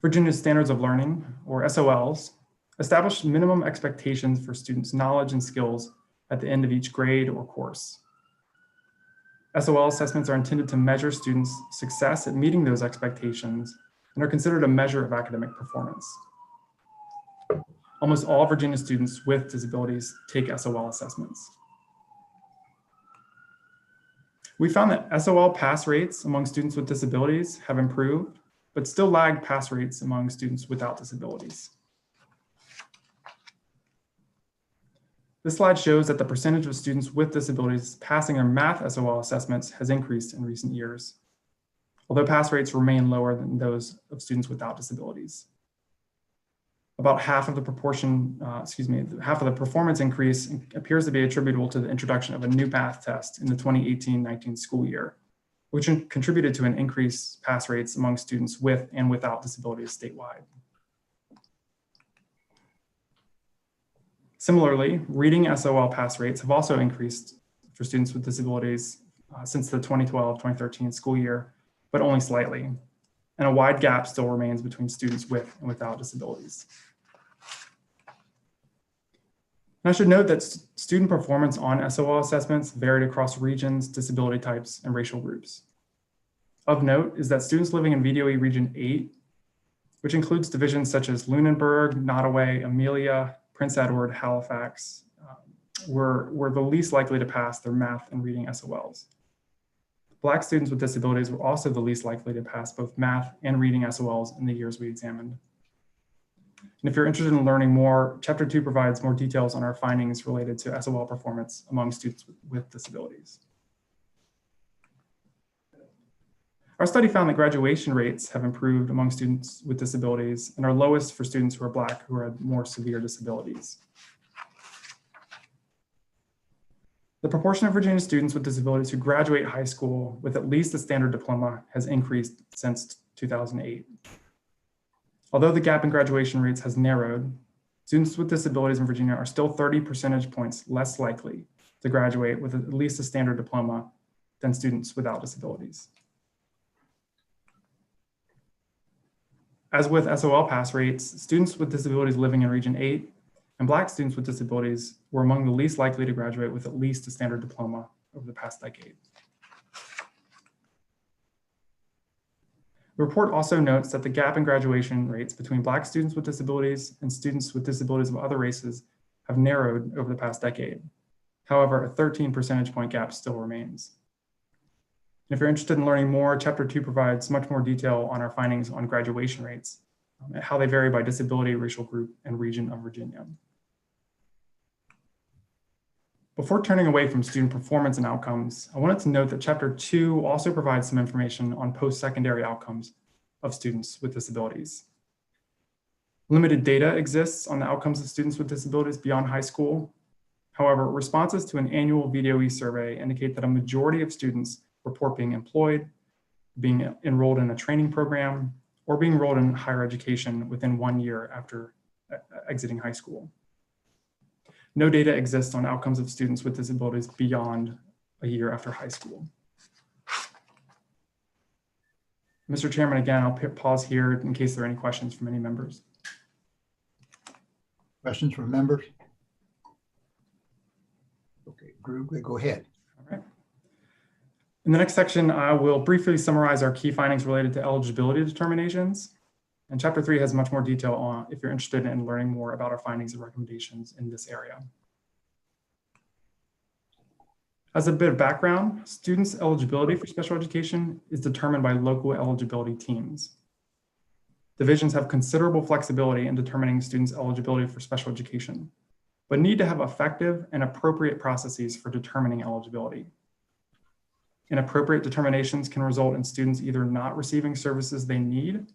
Virginia's Standards of Learning, or SOLs, establish minimum expectations for students' knowledge and skills at the end of each grade or course. SOL assessments are intended to measure students' success at meeting those expectations and are considered a measure of academic performance. Almost all Virginia students with disabilities take SOL assessments. We found that SOL pass rates among students with disabilities have improved, but still lag pass rates among students without disabilities. This slide shows that the percentage of students with disabilities passing their math SOL assessments has increased in recent years, although pass rates remain lower than those of students without disabilities. About half of the half of the performance increase appears to be attributable to the introduction of a new math test in the 2018-19 school year, which contributed to an increased pass rates among students with and without disabilities statewide. Similarly, reading SOL pass rates have also increased for students with disabilities since the 2012-2013 school year, but only slightly. And a wide gap still remains between students with and without disabilities. And I should note that student performance on SOL assessments varied across regions, disability types, and racial groups. Of note is that students living in VDOE Region 8, which includes divisions such as Lunenburg, Nottoway, Amelia, Prince Edward, Halifax, were the least likely to pass their math and reading SOLs. Black students with disabilities were also the least likely to pass both math and reading SOLs in the years we examined. And if you're interested in learning more, Chapter 2 provides more details on our findings related to SOL performance among students with disabilities. Our study found that graduation rates have improved among students with disabilities and are lowest for students who are Black who had more severe disabilities. The proportion of Virginia students with disabilities who graduate high school with at least a standard diploma has increased since 2008. Although the gap in graduation rates has narrowed, students with disabilities in Virginia are still 30 percentage points less likely to graduate with at least a standard diploma than students without disabilities. As with SOL pass rates, students with disabilities living in Region 8 and Black students with disabilities were among the least likely to graduate with at least a standard diploma over the past decade. The report also notes that the gap in graduation rates between Black students with disabilities and students with disabilities of other races have narrowed over the past decade. However, a 13 percentage point gap still remains. If you're interested in learning more, Chapter 2 provides much more detail on our findings on graduation rates, and how they vary by disability, racial group, and region of Virginia. Before turning away from student performance and outcomes, I wanted to note that Chapter 2 also provides some information on post-secondary outcomes of students with disabilities. Limited data exists on the outcomes of students with disabilities beyond high school. However, responses to an annual VDOE survey indicate that a majority of students report being employed, being enrolled in a training program, or being enrolled in higher education within 1 year after exiting high school. No data exists on outcomes of students with disabilities beyond a year after high school. Mr. Chairman, again, I'll pause here in case there are any questions from any members. Questions from members? Okay, Drew, go ahead. All right. In the next section, I will briefly summarize our key findings related to eligibility determinations. And Chapter 3 has much more detail on if you're interested in learning more about our findings and recommendations in this area. As a bit of background, students' eligibility for special education is determined by local eligibility teams. Divisions have considerable flexibility in determining students' eligibility for special education, but need to have effective and appropriate processes for determining eligibility. Inappropriate determinations can result in students either not receiving services they need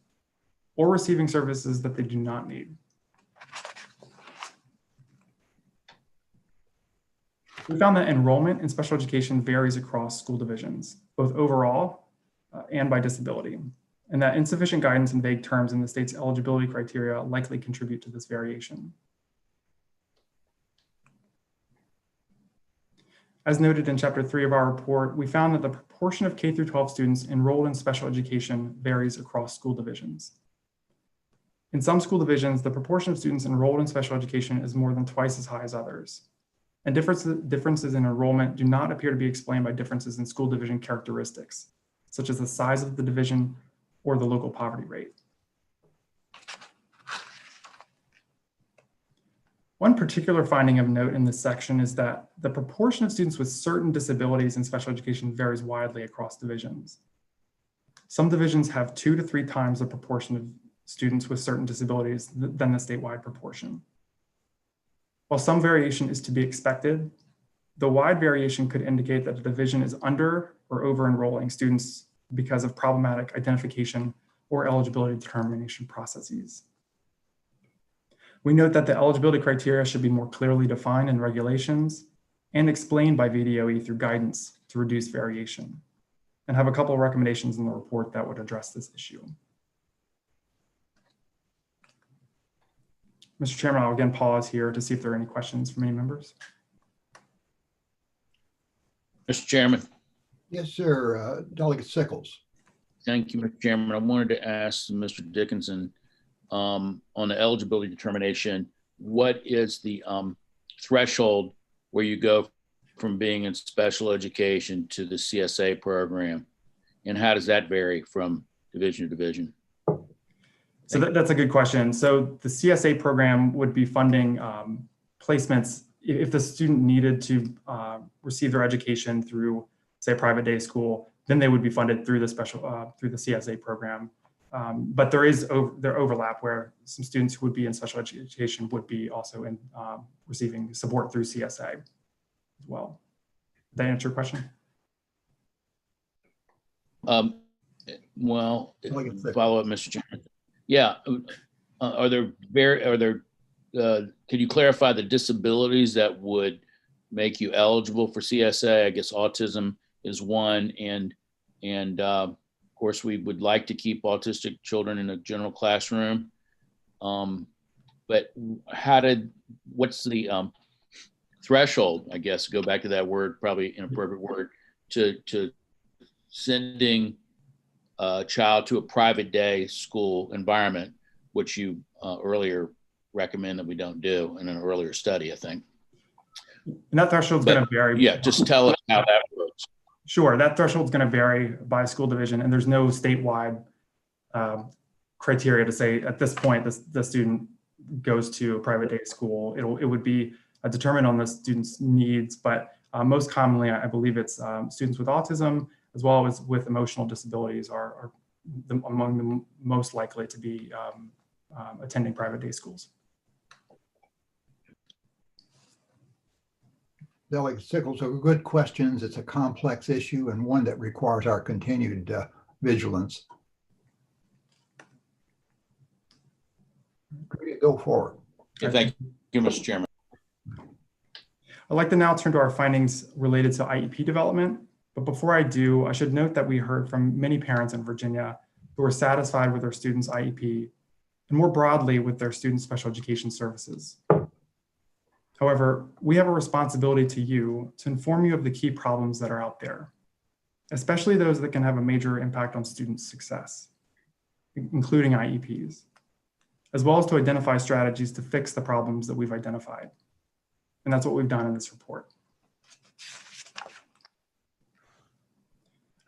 or receiving services that they do not need. We found that enrollment in special education varies across school divisions, both overall and by disability, and that insufficient guidance and vague terms in the state's eligibility criteria likely contribute to this variation. As noted in Chapter 3 of our report, we found that the proportion of K through 12 students enrolled in special education varies across school divisions. In some school divisions, the proportion of students enrolled in special education is more than twice as high as others. And differences in enrollment do not appear to be explained by differences in school division characteristics, such as the size of the division or the local poverty rate. One particular finding of note in this section is that the proportion of students with certain disabilities in special education varies widely across divisions. Some divisions have 2 to 3 times the proportion of students with certain disabilities than the statewide proportion. While some variation is to be expected, the wide variation could indicate that the division is under or over enrolling students because of problematic identification or eligibility determination processes. We note that the eligibility criteria should be more clearly defined in regulations and explained by VDOE through guidance to reduce variation, and have a couple of recommendations in the report that would address this issue. Mr. Chairman, I'll again pause here to see if there are any questions from any members. Mr. Chairman. Yes, sir. Delegate Sickles. Thank you, Mr. Chairman. I wanted to ask Mr. Dickinson on the eligibility determination, what is the threshold where you go from being in special education to the CSA program? And how does that vary from division to division? So that's a good question. So the CSA program would be funding placements if the student needed to receive their education through, say, a private day school, then they would be funded through the through the CSA program. But there is overlap where some students who would be in special education would be also in receiving support through CSA as well. Did that answer your question? Well, follow up, Mr. Chairman. Yeah, could you clarify the disabilities that would make you eligible for CSA? I guess autism is one, and of course we would like to keep autistic children in a general classroom. But what's the threshold? I guess go back to that word, probably inappropriate word, to sending a child to a private day school environment, which you earlier recommend that we don't do in an earlier study, I think. And that threshold is going to vary. Yeah, just tell us how that works. Sure, that threshold is going to vary by school division, and there's no statewide criteria to say at this point the student goes to a private day school. It would be determined on the student's needs, but most commonly, I believe it's students with autism as well as with emotional disabilities are among the most likely to be attending private day schools. Delegate Sickles, are good questions. It's a complex issue and one that requires our continued vigilance. Go forward. Thank you, Mr. Chairman. I'd like to now turn to our findings related to IEP development. But before I do, I should note that we heard from many parents in Virginia who were satisfied with their students' IEP and more broadly with their student special education services. However, we have a responsibility to you to inform you of the key problems that are out there, especially those that can have a major impact on student success, including IEPs, as well as to identify strategies to fix the problems that we've identified. And that's what we've done in this report.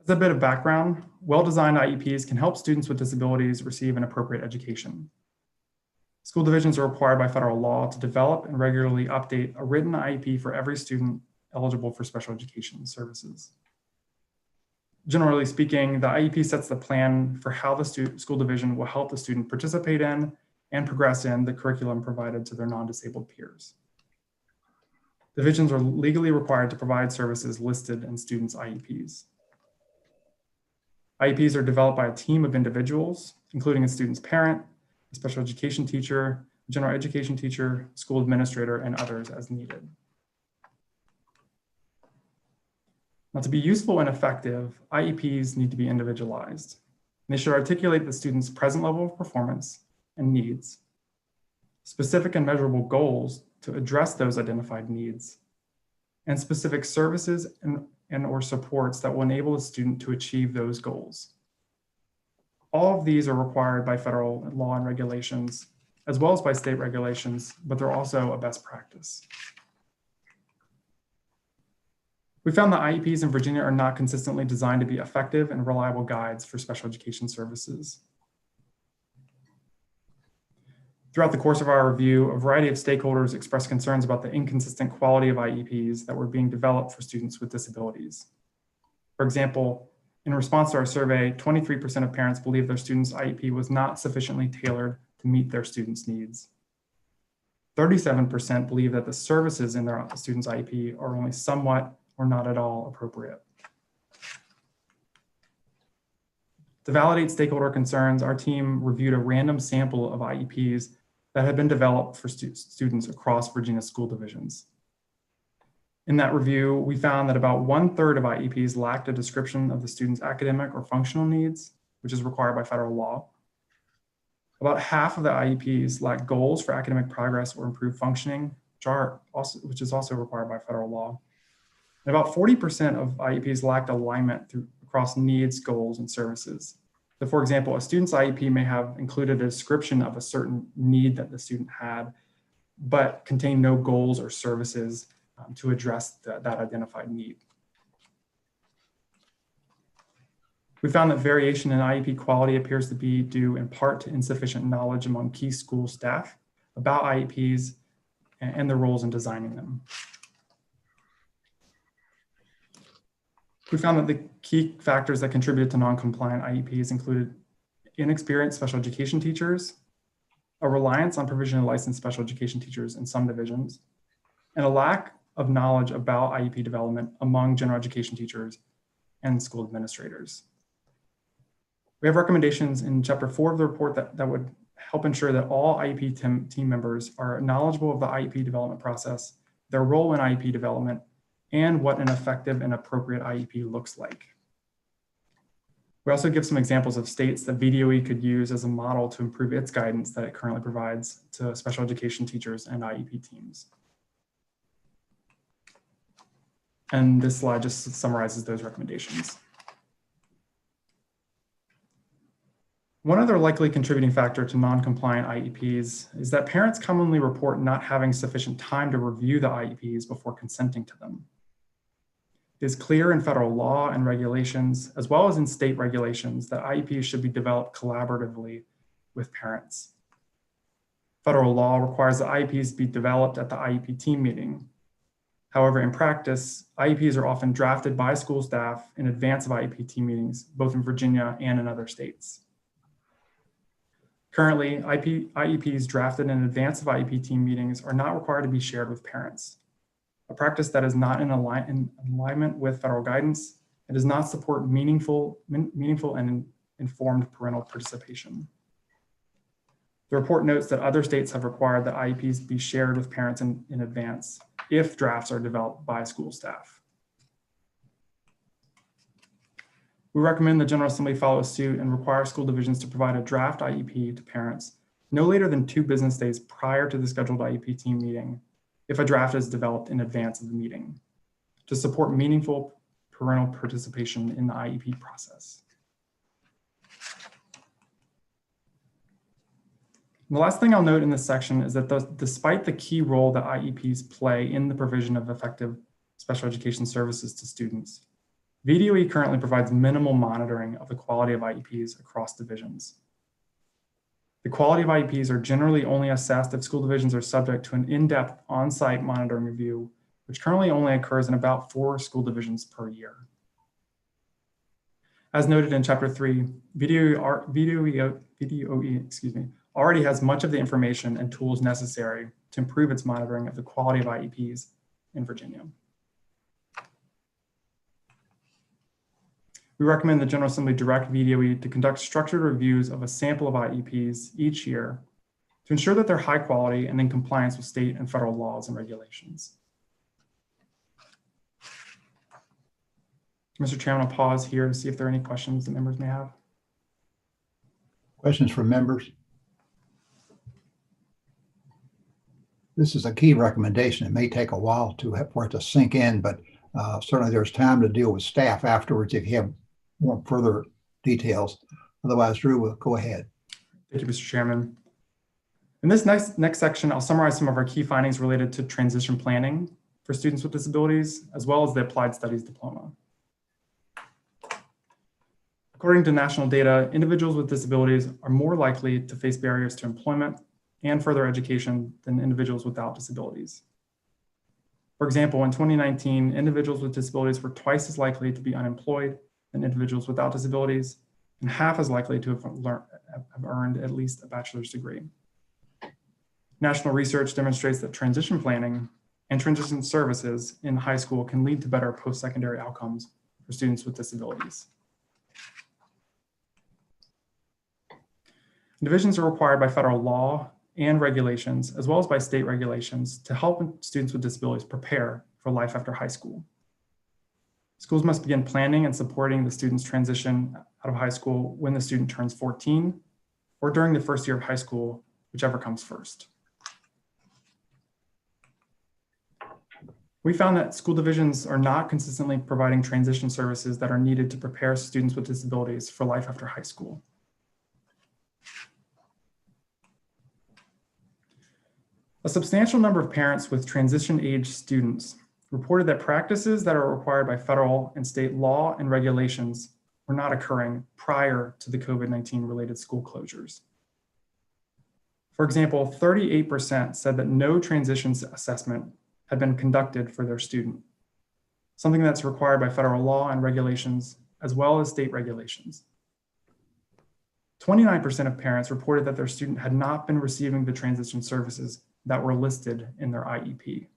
As a bit of background, well-designed IEPs can help students with disabilities receive an appropriate education. School divisions are required by federal law to develop and regularly update a written IEP for every student eligible for special education services. Generally speaking, the IEP sets the plan for how the school division will help the student participate in and progress in the curriculum provided to their non-disabled peers. Divisions are legally required to provide services listed in students' IEPs. IEPs are developed by a team of individuals, including a student's parent, a special education teacher, a general education teacher, school administrator, and others as needed. Now, to be useful and effective, IEPs need to be individualized. They should articulate the student's present level of performance and needs, specific and measurable goals to address those identified needs, and specific services and or supports that will enable the student to achieve those goals. All of these are required by federal law and regulations, as well as by state regulations, but they're also a best practice. We found that IEPs in Virginia are not consistently designed to be effective and reliable guides for special education services. Throughout the course of our review, a variety of stakeholders expressed concerns about the inconsistent quality of IEPs that were being developed for students with disabilities. For example, in response to our survey, 23% of parents believe their student's IEP was not sufficiently tailored to meet their students' needs. 37% believe that the services in their student's IEP are only somewhat or not at all appropriate. To validate stakeholder concerns, our team reviewed a random sample of IEPs that had been developed for students across Virginia school divisions. In that review, we found that about 1/3 of IEPs lacked a description of the student's academic or functional needs, which is required by federal law. About half of the IEPs lacked goals for academic progress or improved functioning, which is also required by federal law. And about 40% of IEPs lacked alignment across needs, goals, and services. So for example, a student's IEP may have included a description of a certain need that the student had, but contained no goals or services to address that identified need. We found that variation in IEP quality appears to be due in part to insufficient knowledge among key school staff about IEPs and their roles in designing them. We found that the key factors that contributed to non-compliant IEPs included inexperienced special education teachers, a reliance on provisionally licensed special education teachers in some divisions, and a lack of knowledge about IEP development among general education teachers and school administrators. We have recommendations in Chapter 4 of the report that would help ensure that all IEP team members are knowledgeable of the IEP development process, their role in IEP development, and what an effective and appropriate IEP looks like. We also give some examples of states that VDOE could use as a model to improve its guidance that it currently provides to special education teachers and IEP teams. And this slide just summarizes those recommendations. One other likely contributing factor to non-compliant IEPs is that parents commonly report not having sufficient time to review the IEPs before consenting to them. It is clear in federal law and regulations, as well as in state regulations, that IEPs should be developed collaboratively with parents. Federal law requires that IEPs be developed at the IEP team meeting. However, in practice, IEPs are often drafted by school staff in advance of IEP team meetings, both in Virginia and in other states. Currently, IEPs drafted in advance of IEP team meetings are not required to be shared with parents, a practice that is not in alignment with federal guidance and does not support meaningful and informed parental participation. The report notes that other states have required that IEPs be shared with parents in advance if drafts are developed by school staff. We recommend the General Assembly follow suit and require school divisions to provide a draft IEP to parents no later than 2 business days prior to the scheduled IEP team meeting if a draft is developed in advance of the meeting to support meaningful parental participation in the IEP process. And the last thing I'll note in this section is that despite the key role that IEPs play in the provision of effective special education services to students, VDOE currently provides minimal monitoring of the quality of IEPs across divisions. The quality of IEPs are generally only assessed if school divisions are subject to an in-depth on-site monitoring review, which currently only occurs in about 4 school divisions per year. As noted in Chapter 3, VDOE already has much of the information and tools necessary to improve its monitoring of the quality of IEPs in Virginia. We recommend the General Assembly direct VDOE to conduct structured reviews of a sample of IEPs each year to ensure that they're high quality and in compliance with state and federal laws and regulations. Mr. Chairman, I'll pause here to see if there are any questions that members may have. Questions from members? This is a key recommendation. It may take a while for it to sink in, but certainly there's time to deal with staff afterwards if you have more further details. Otherwise, Drew will go ahead. Thank you, Mr. Chairman. In this next section, I'll summarize some of our key findings related to transition planning for students with disabilities, as well as the Applied Studies diploma. According to national data, individuals with disabilities are more likely to face barriers to employment and further education than individuals without disabilities. For example, in 2019, individuals with disabilities were twice as likely to be unemployed than individuals without disabilities, and half as likely to have earned at least a bachelor's degree. National research demonstrates that transition planning and transition services in high school can lead to better post-secondary outcomes for students with disabilities. Divisions are required by federal law and regulations, as well as by state regulations, to help students with disabilities prepare for life after high school. Schools must begin planning and supporting the student's transition out of high school when the student turns 14 or during the first year of high school, whichever comes first. We found that school divisions are not consistently providing transition services that are needed to prepare students with disabilities for life after high school. A substantial number of parents with transition-age students reported that practices that are required by federal and state law and regulations were not occurring prior to the COVID-19 related school closures. For example, 38% said that no transition assessment had been conducted for their student, something that's required by federal law and regulations, as well as state regulations. 29% of parents reported that their student had not been receiving the transition services that were listed in their IEP.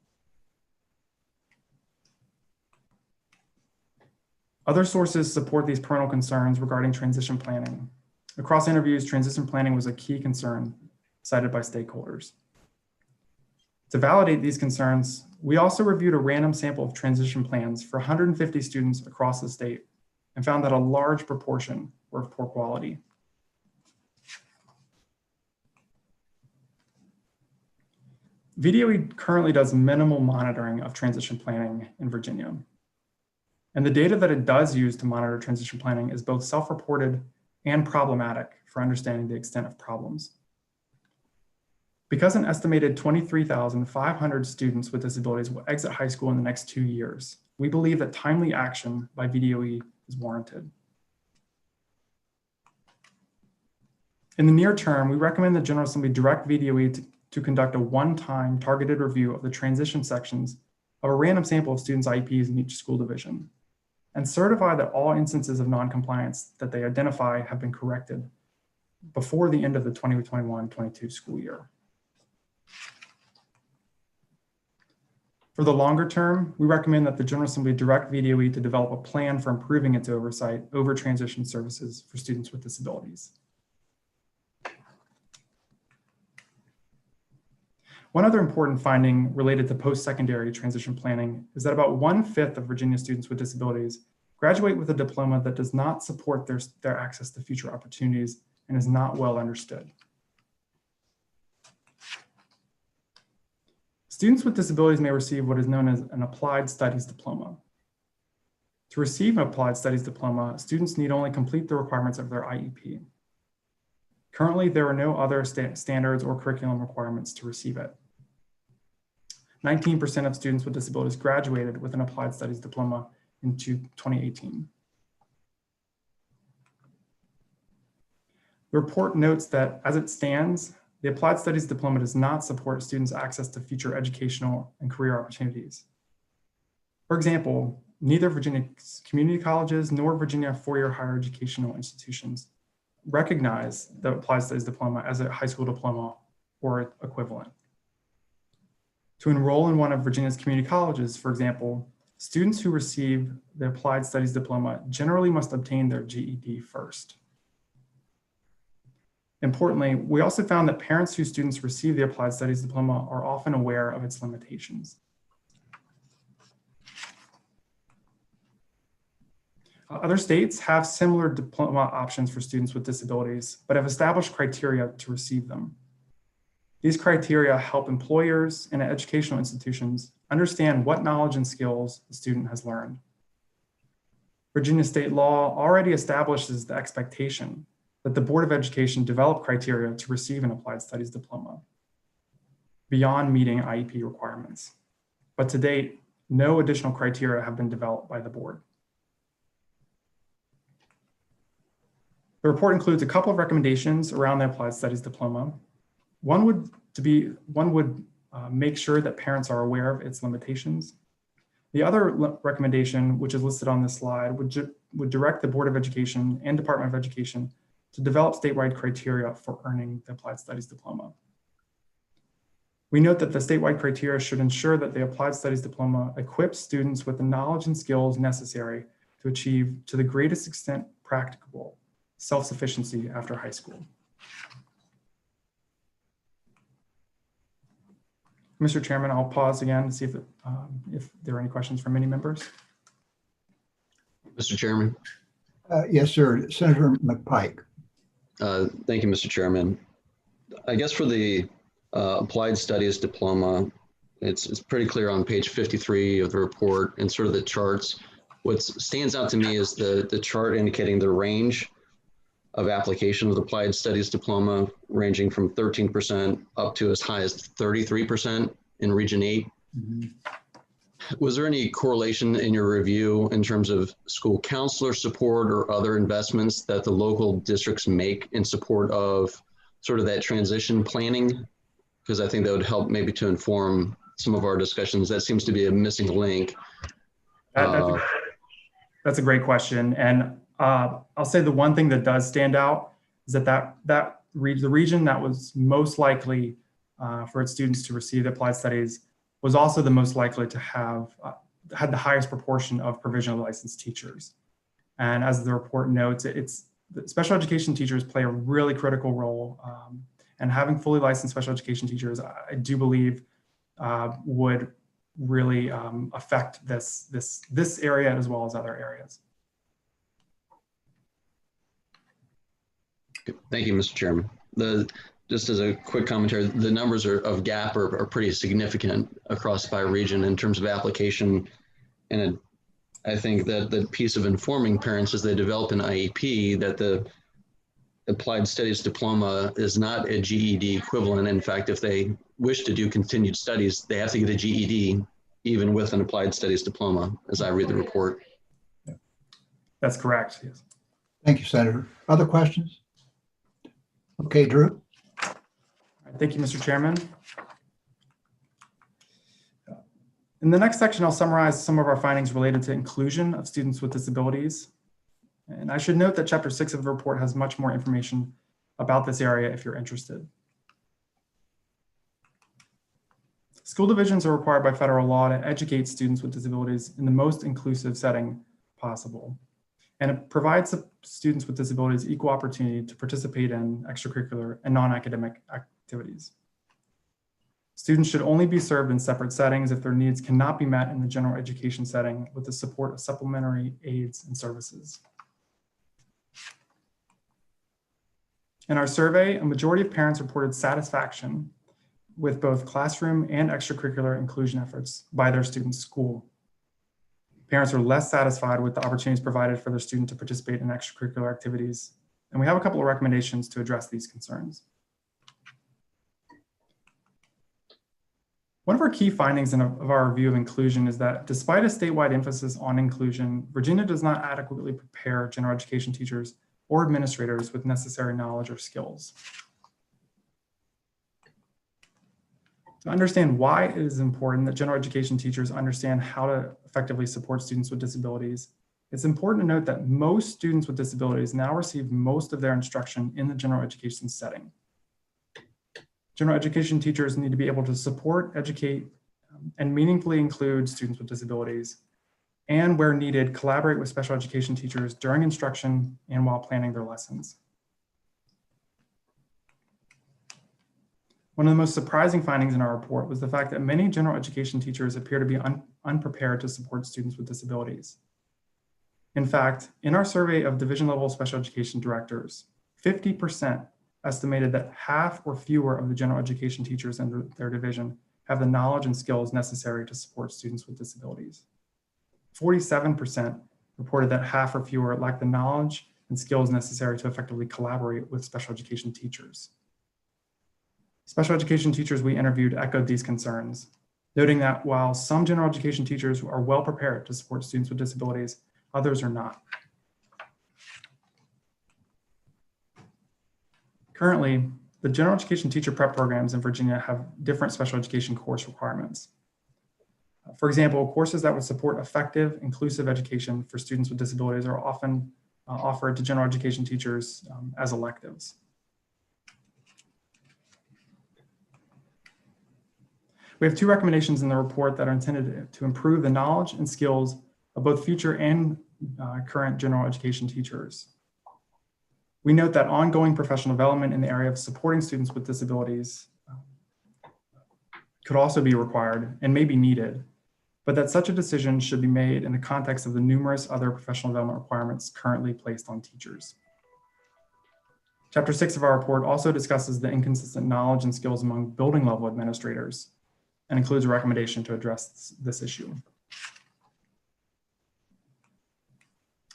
Other sources support these parental concerns regarding transition planning. Across interviews, transition planning was a key concern cited by stakeholders. To validate these concerns, we also reviewed a random sample of transition plans for 150 students across the state and found that a large proportion were of poor quality. VDOE currently does minimal monitoring of transition planning in Virginia. And the data that it does use to monitor transition planning is both self-reported and problematic for understanding the extent of problems. Because an estimated 23,500 students with disabilities will exit high school in the next 2 years, we believe that timely action by VDOE is warranted. In the near term, we recommend the General Assembly direct VDOE to conduct a one-time targeted review of the transition sections of a random sample of students' IEPs in each school division, and certify that all instances of non-compliance that they identify have been corrected before the end of the 2021-22 school year. For the longer term, we recommend that the General Assembly direct VDOE to develop a plan for improving its oversight over transition services for students with disabilities. One other important finding related to post-secondary transition planning is that about 1/5 of Virginia students with disabilities graduate with a diploma that does not support their access to future opportunities and is not well understood. Students with disabilities may receive what is known as an applied studies diploma. To receive an applied studies diploma, students need only complete the requirements of their IEP. Currently, there are no other standards or curriculum requirements to receive it. 19% of students with disabilities graduated with an applied studies diploma in 2018. The report notes that as it stands, the applied studies diploma does not support students' access to future educational and career opportunities. For example, neither Virginia community colleges nor Virginia four-year higher educational institutions recognize the applied studies diploma as a high school diploma or equivalent. To enroll in one of Virginia's community colleges, for example, students who receive the applied studies diploma generally must obtain their GED first. Importantly, we also found that parents whose students receive the applied studies diploma are often aware of its limitations. Other states have similar diploma options for students with disabilities, but have established criteria to receive them. These criteria help employers and educational institutions understand what knowledge and skills the student has learned. Virginia state law already establishes the expectation that the Board of Education develop criteria to receive an applied studies diploma beyond meeting IEP requirements. But to date, no additional criteria have been developed by the board. The report includes a couple of recommendations around the applied studies diploma. One would make sure that parents are aware of its limitations. The other recommendation, which is listed on this slide, would direct the Board of Education and Department of Education to develop statewide criteria for earning the applied studies diploma. We note that the statewide criteria should ensure that the applied studies diploma equips students with the knowledge and skills necessary to achieve, to the greatest extent practicable, self-sufficiency after high school. Mr. Chairman, I'll pause again to see if there are any questions from any members. Mr. Chairman. Yes, sir. Senator McPike. Thank you, Mr. Chairman. I guess for the applied studies diploma, it's pretty clear on page 53 of the report and sort of the charts. What stands out to me is the chart indicating the range of application of the applied studies diploma, ranging from 13% up to as high as 33% in Region 8. Mm-hmm. Was there any correlation in your review in terms of school counselor support or other investments that the local districts make in support of sort of that transition planning? Because I think that would help maybe to inform some of our discussions. That seems to be a missing link. That's a great question. And I'll say the one thing that does stand out is that the region that was most likely for its students to receive the applied studies was also the most likely to have had the highest proportion of provisionally licensed teachers. And as the report notes, special education teachers play a really critical role, and having fully licensed special education teachers, I do believe would really affect this area as well as other areas. Thank you, Mr. Chairman. Just as a quick commentary, the numbers of gap are pretty significant across by region in terms of application. And I think that the piece of informing parents as they develop an IEP that the applied studies diploma is not a GED equivalent. In fact, if they wish to do continued studies, they have to get a GED even with an applied studies diploma, as I read the report. That's correct, yes. Thank you, Senator. Other questions? Okay, Drew. Thank you, Mr. Chairman. In the next section, I'll summarize some of our findings related to inclusion of students with disabilities. And I should note that Chapter 6 of the report has much more information about this area if you're interested. School divisions are required by federal law to educate students with disabilities in the most inclusive setting possible. And it provides students with disabilities equal opportunity to participate in extracurricular and non-academic activities. Students should only be served in separate settings if their needs cannot be met in the general education setting with the support of supplementary aids and services. In our survey, a majority of parents reported satisfaction with both classroom and extracurricular inclusion efforts by their student's school. Parents are less satisfied with the opportunities provided for their student to participate in extracurricular activities. And we have a couple of recommendations to address these concerns. One of our key findings of our review of inclusion is that despite a statewide emphasis on inclusion, Virginia does not adequately prepare general education teachers or administrators with necessary knowledge or skills. To understand why it is important that general education teachers understand how to effectively support students with disabilities, it's important to note that most students with disabilities now receive most of their instruction in the general education setting. General education teachers need to be able to support, educate, and meaningfully include students with disabilities, and where needed, collaborate with special education teachers during instruction and while planning their lessons. One of the most surprising findings in our report was the fact that many general education teachers appear to be unprepared to support students with disabilities. In fact, in our survey of division level special education directors, 50% estimated that half or fewer of the general education teachers in their division have the knowledge and skills necessary to support students with disabilities. 47% reported that half or fewer lack the knowledge and skills necessary to effectively collaborate with special education teachers. Special education teachers we interviewed echoed these concerns, noting that while some general education teachers are well prepared to support students with disabilities, others are not. Currently, the general education teacher prep programs in Virginia have different special education course requirements. For example, courses that would support effective, inclusive education for students with disabilities are often offered to general education teachers as electives. We have two recommendations in the report that are intended to improve the knowledge and skills of both future and current general education teachers. We note that ongoing professional development in the area of supporting students with disabilities could also be required and may be needed, but that such a decision should be made in the context of the numerous other professional development requirements currently placed on teachers. Chapter 6 of our report also discusses the inconsistent knowledge and skills among building level administrators and includes a recommendation to address this issue.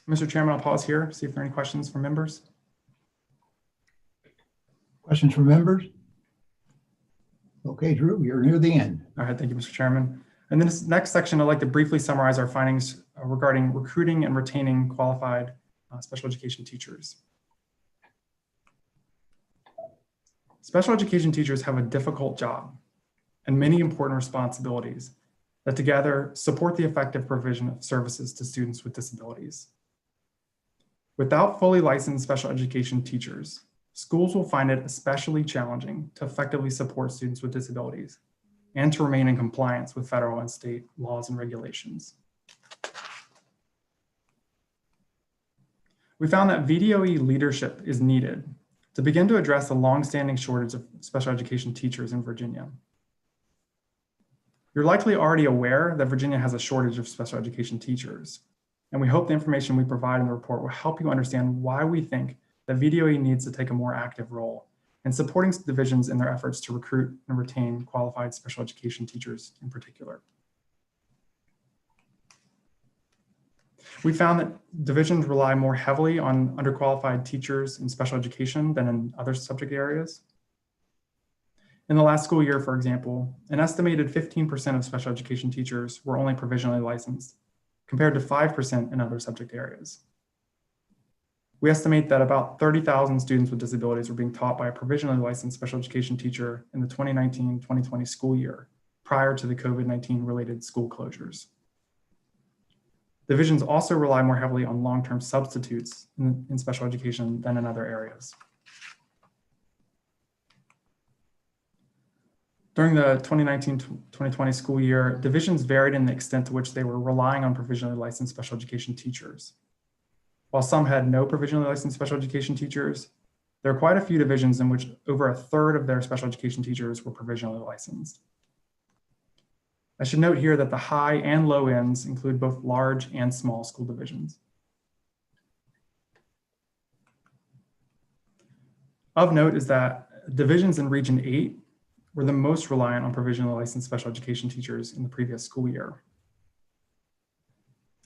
Mr. Chairman, I'll pause here, see if there are any questions from members. Questions from members? Okay, Drew, you're near the end. All right, thank you, Mr. Chairman. And then this next section, I'd like to briefly summarize our findings regarding recruiting and retaining qualified special education teachers. Special education teachers have a difficult job and many important responsibilities that together support the effective provision of services to students with disabilities. Without fully licensed special education teachers, schools will find it especially challenging to effectively support students with disabilities and to remain in compliance with federal and state laws and regulations. We found that VDOE leadership is needed to begin to address the longstanding shortage of special education teachers in Virginia. You're likely already aware that Virginia has a shortage of special education teachers, and we hope the information we provide in the report will help you understand why we think that VDOE needs to take a more active role in supporting divisions in their efforts to recruit and retain qualified special education teachers in particular. We found that divisions rely more heavily on underqualified teachers in special education than in other subject areas. In the last school year, for example, an estimated 15% of special education teachers were only provisionally licensed, compared to 5% in other subject areas. We estimate that about 30,000 students with disabilities were being taught by a provisionally licensed special education teacher in the 2019-2020 school year, prior to the COVID-19 related school closures. Divisions also rely more heavily on long-term substitutes in special education than in other areas. During the 2019-2020 school year, divisions varied in the extent to which they were relying on provisionally licensed special education teachers. While some had no provisionally licensed special education teachers, there are quite a few divisions in which over a third of their special education teachers were provisionally licensed. I should note here that the high and low ends include both large and small school divisions. Of note is that divisions in Region 8 were the most reliant on provisionally licensed special education teachers in the previous school year.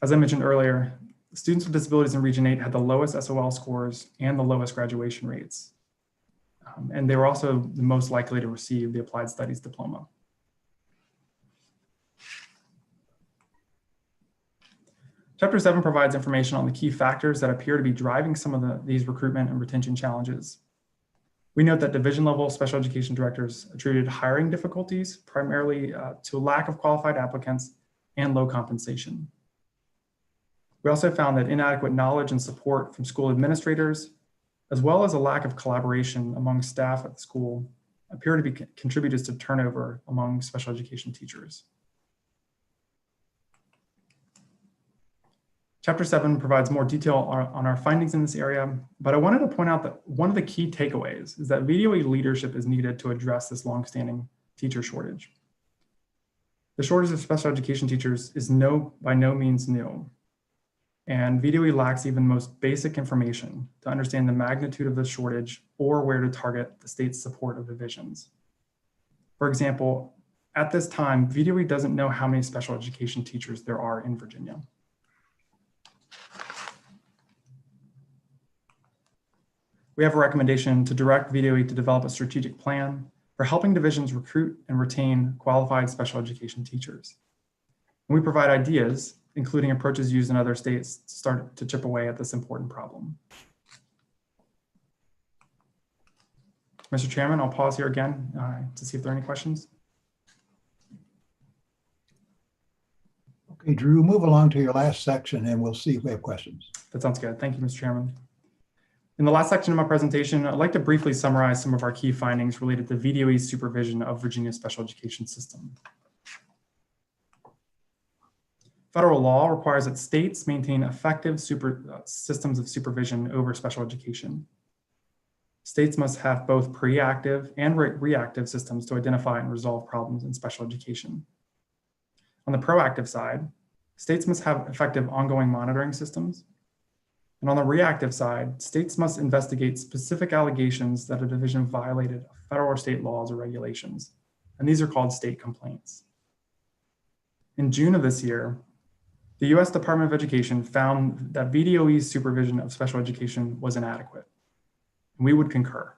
As I mentioned earlier, students with disabilities in Region 8 had the lowest SOL scores and the lowest graduation rates. And they were also the most likely to receive the Applied Studies diploma. Chapter 7 provides information on the key factors that appear to be driving some of these recruitment and retention challenges. We note that division level special education directors attributed hiring difficulties primarily to a lack of qualified applicants and low compensation. We also found that inadequate knowledge and support from school administrators, as well as a lack of collaboration among staff at the school, appear to be contributors to turnover among special education teachers. Chapter 7 provides more detail on our findings in this area, but I wanted to point out that one of the key takeaways is that VDOE leadership is needed to address this longstanding teacher shortage. The shortage of special education teachers is by no means new, and VDOE lacks even the most basic information to understand the magnitude of the shortage or where to target the state's support of divisions. For example, at this time, VDOE doesn't know how many special education teachers there are in Virginia. We have a recommendation to direct VDOE to develop a strategic plan for helping divisions recruit and retain qualified special education teachers. And we provide ideas, including approaches used in other states to start to chip away at this important problem. Mr. Chairman, I'll pause here again to see if there are any questions. Okay, Drew, move along to your last section and we'll see if we have questions. That sounds good. Thank you, Mr. Chairman. In the last section of my presentation, I'd like to briefly summarize some of our key findings related to VDOE's supervision of Virginia's special education system. Federal law requires that states maintain effective systems of supervision over special education. States must have both preactive and reactive systems to identify and resolve problems in special education. On the proactive side, states must have effective ongoing monitoring systems. And on the reactive side, states must investigate specific allegations that a division violated federal or state laws or regulations. And these are called state complaints. In June of this year, the US Department of Education found that VDOE's supervision of special education was inadequate. And we would concur.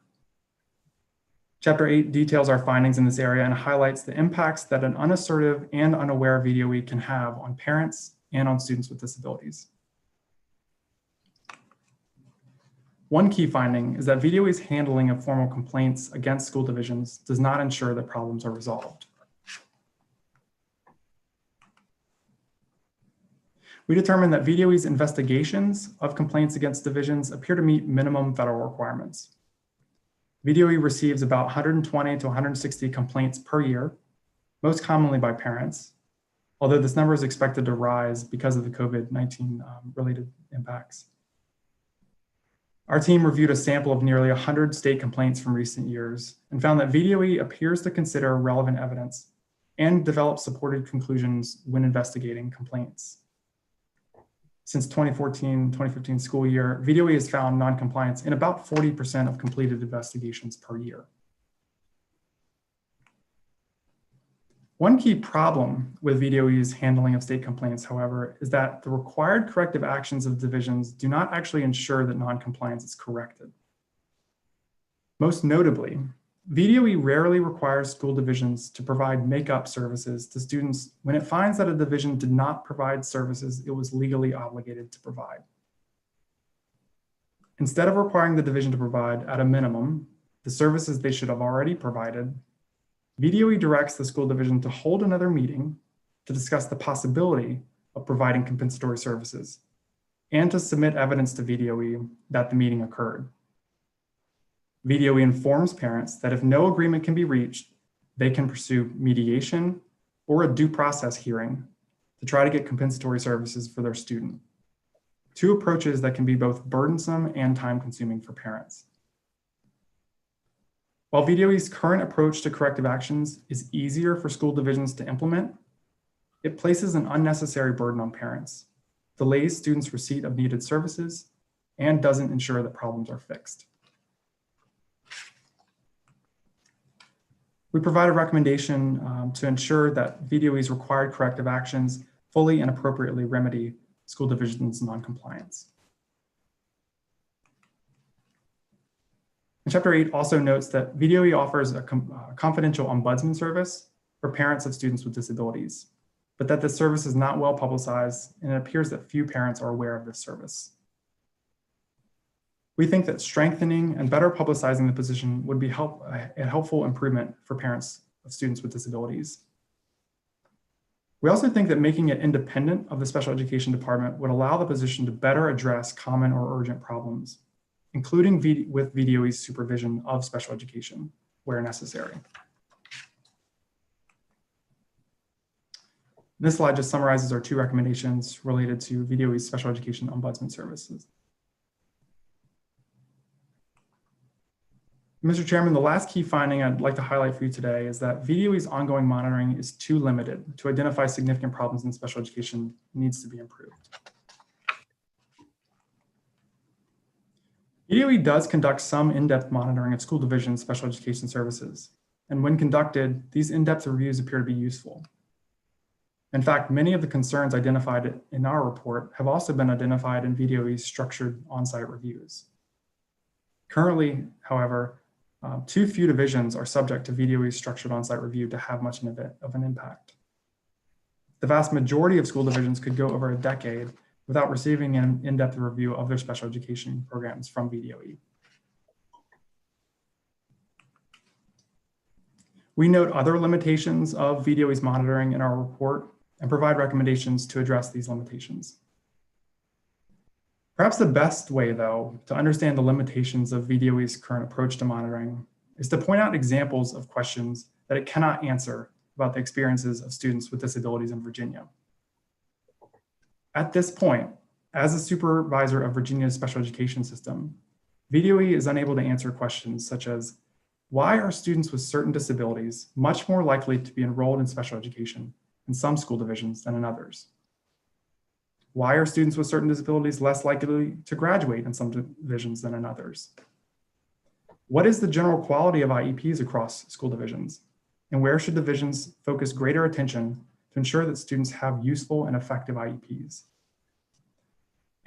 Chapter 8 details our findings in this area and highlights the impacts that an unassertive and unaware VDOE can have on parents and on students with disabilities. One key finding is that VDOE's handling of formal complaints against school divisions does not ensure that problems are resolved. We determined that VDOE's investigations of complaints against divisions appear to meet minimum federal requirements. VDOE receives about 120 to 160 complaints per year, most commonly by parents, although this number is expected to rise because of the COVID-19 related impacts. Our team reviewed a sample of nearly 100 state complaints from recent years and found that VDOE appears to consider relevant evidence and develop supported conclusions when investigating complaints. Since 2014-2015 school year, VDOE has found noncompliance in about 40% of completed investigations per year. One key problem with VDOE's handling of state complaints, however, is that the required corrective actions of divisions do not actually ensure that noncompliance is corrected. Most notably, VDOE rarely requires school divisions to provide make-up services to students when it finds that a division did not provide services it was legally obligated to provide. Instead of requiring the division to provide, at a minimum, the services they should have already provided, VDOE directs the school division to hold another meeting to discuss the possibility of providing compensatory services and to submit evidence to VDOE that the meeting occurred. VDOE informs parents that if no agreement can be reached, they can pursue mediation or a due process hearing to try to get compensatory services for their student. Two approaches that can be both burdensome and time-consuming for parents. While VDOE's current approach to corrective actions is easier for school divisions to implement, it places an unnecessary burden on parents, delays students' receipt of needed services, and doesn't ensure that problems are fixed. We provide a recommendation to ensure that VDOE's required corrective actions fully and appropriately remedy school division's noncompliance. And Chapter 8 also notes that VDOE offers a confidential ombudsman service for parents of students with disabilities, but that this service is not well publicized, and it appears that few parents are aware of this service. We think that strengthening and better publicizing the position would be a helpful improvement for parents of students with disabilities. We also think that making it independent of the special education department would allow the position to better address common or urgent problems, including with VDOE's supervision of special education where necessary. This slide just summarizes our 2 recommendations related to VDOE's special education ombudsman services. Mr. Chairman, the last key finding I'd like to highlight for you today is that VDOE's ongoing monitoring is too limited to identify significant problems in special education needs to be improved. VDOE does conduct some in-depth monitoring of school division special education services, and when conducted, these in-depth reviews appear to be useful. In fact, many of the concerns identified in our report have also been identified in VDOE's structured on-site reviews. Currently, however, too few divisions are subject to VDOE's structured on-site review to have much of an impact. The vast majority of school divisions could go over a decade without receiving an in-depth review of their special education programs from VDOE. We note other limitations of VDOE's monitoring in our report and provide recommendations to address these limitations. Perhaps the best way, though, to understand the limitations of VDOE's current approach to monitoring is to point out examples of questions that it cannot answer about the experiences of students with disabilities in Virginia. At this point, as a supervisor of Virginia's special education system, VDOE is unable to answer questions such as, why are students with certain disabilities much more likely to be enrolled in special education in some school divisions than in others? Why are students with certain disabilities less likely to graduate in some divisions than in others? What is the general quality of IEPs across school divisions? And where should divisions focus greater attention to ensure that students have useful and effective IEPs?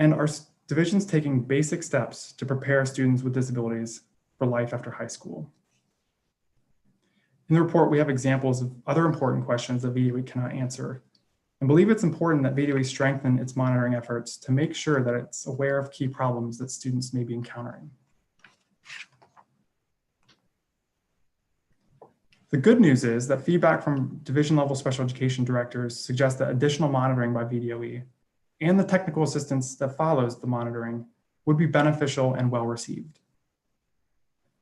And are divisions taking basic steps to prepare students with disabilities for life after high school? In the report, we have examples of other important questions that VDOE cannot answer, and believe it's important that VDOE strengthen its monitoring efforts to make sure that it's aware of key problems that students may be encountering. The good news is that feedback from division level special education directors suggests that additional monitoring by VDOE and the technical assistance that follows the monitoring would be beneficial and well received.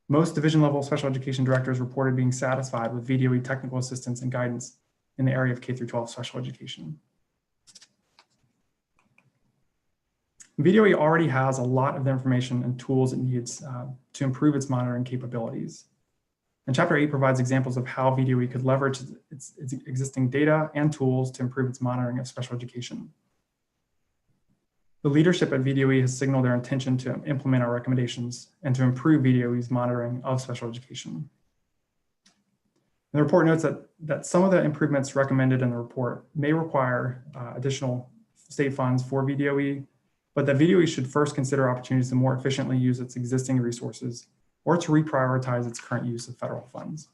Most division level special education directors reported being satisfied with VDOE technical assistance and guidance in the area of K-12 special education. VDOE already has a lot of the information and tools it needs to improve its monitoring capabilities. And Chapter 8 provides examples of how VDOE could leverage its existing data and tools to improve its monitoring of special education. The leadership at VDOE has signaled their intention to implement our recommendations and to improve VDOE's monitoring of special education. The report notes that some of the improvements recommended in the report may require additional state funds for VDOE, but that VDOE should first consider opportunities to more efficiently use its existing resources or to reprioritize its current use of federal funds.